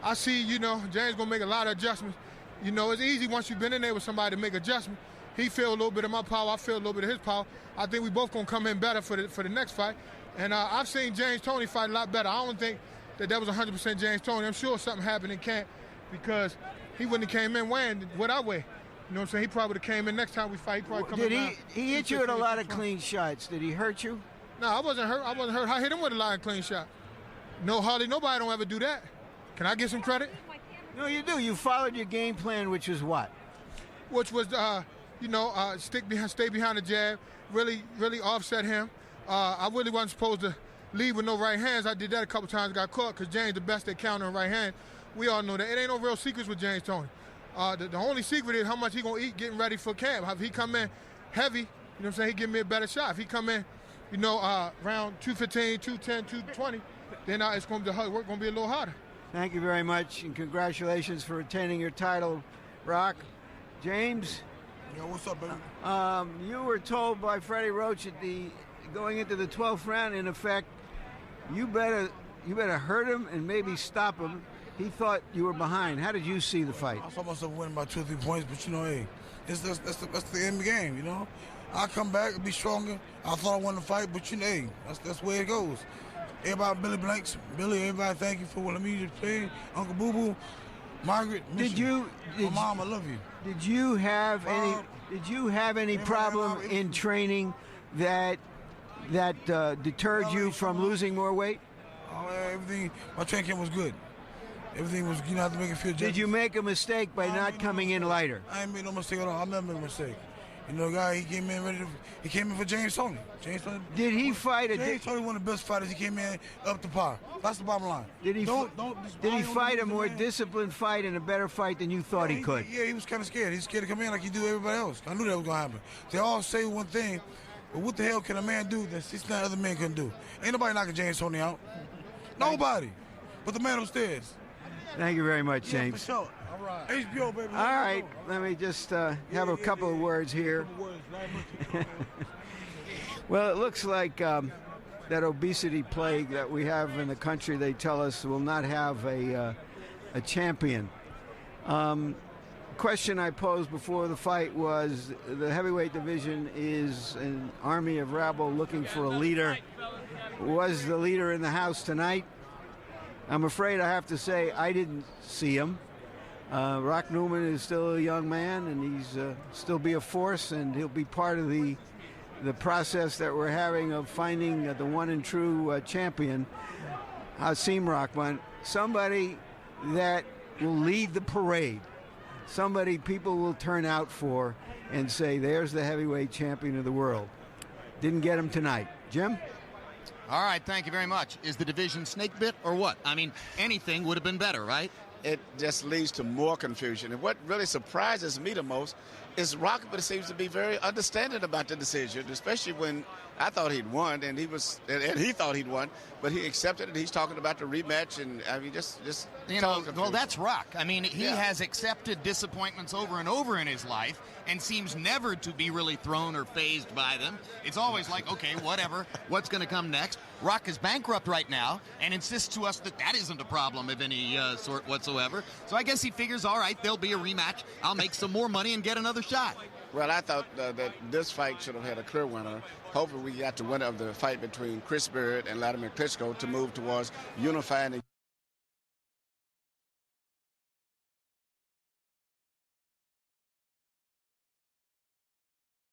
I see, James gonna make a lot of adjustments. It's easy once you've been in there with somebody to make adjustments. He feel a little bit of my power, I feel a little bit of his power. I think we both gonna come in better for the next fight. And I've seen James Toney fight a lot better. I don't think that was 100% James Toney. I'm sure something happened in camp because he wouldn't have came in weighing what I weigh. You know what I'm saying? He probably would have came in next time we fight. He probably come in. He hit you with a lot of clean shots. Did he hurt you? No, I wasn't hurt. I hit him with a lot of clean shots. No, hardly nobody don't ever do that. Can I get some credit? No, you do. You followed your game plan, which was what? Which was, stay behind the jab, really offset him. I really wasn't supposed to lead with no right hands. I did that a couple times, got caught because James the best at countering right hand. We all know that. It ain't no real secrets with James Toney. The only secret is how much he gonna eat getting ready for camp. If he come in heavy, you know what I'm saying, he give me a better shot. If he come in, round 215, 210, 220, then it's gonna be the work gonna be a little harder. Thank you very much, and congratulations for retaining your title, Rock. James? Yo, what's up, baby? You were told by Freddie Roach going into the 12th round, in effect, you better hurt him and maybe stop him. He thought you were behind. How did you see the fight? I saw myself winning by 2 or 3 points, but hey, that's the end of the game, I'll come back and be stronger. I thought I won the fight, but hey, that's where it goes. Everybody, Billy Blanks, everybody, thank you for letting me just play. Uncle Boo Boo, Margaret, my mom, I love you. Did you have any problem in training that deterred you from losing more weight? Everything, my training camp was good. Everything was, have to make it feel just. Did you make a mistake by not coming in lighter? I ain't made no mistake at all. I never made a mistake. Guy, he came in for James Toney. James Toney. Did he fight James Toney, one of the best fighters. He came in up to par. That's the bottom line. Did he fight a more disciplined fight and a better fight than you thought he could? Yeah, he was kind of scared. He's scared to come in like he do everybody else. I knew that was going to happen. They all say one thing, but what the hell can a man do that 69 other men couldn't do? Ain't nobody knocking James Toney out. Nobody. But the man upstairs. Thank you very much, James. Yeah, for sure. All right. HBO, baby. All right. Let me just have a couple of words here. Well, it looks like that obesity plague that we have in the country, they tell us, will not have a champion. Question I posed before the fight was, the heavyweight division is an army of rabble looking for a leader. Was the leader in the house tonight? I'm afraid I have to say I didn't see him. Rock Newman is still a young man, and he's still be a force, and he'll be part of the process that we're having of finding the one and true champion, Hasim Rahman, somebody that will lead the parade, somebody people will turn out for and say, there's the heavyweight champion of the world. Didn't get him tonight. Jim? All right, thank you very much. Is the division snake bit or what? I mean, anything would have been better, right? It just leads to more confusion. And what really surprises me the most is Rockman seems to be very understanding about the decision, especially when I thought he'd won, and he thought he'd won, but he accepted it. He's talking about the rematch, and I mean, just well, that's Rock. I mean, he has accepted disappointments over and over in his life, and seems never to be really thrown or fazed by them. It's always like, okay, whatever, what's going to come next? Rock is bankrupt right now and insists to us that that isn't a problem of any sort whatsoever. So I guess he figures, all right, there'll be a rematch. I'll make some more money and get another shot. Well, I thought that this fight should have had a clear winner. Hopefully we got the winner of the fight between Chris Bird and Vladimir Klitschko to move towards unifying the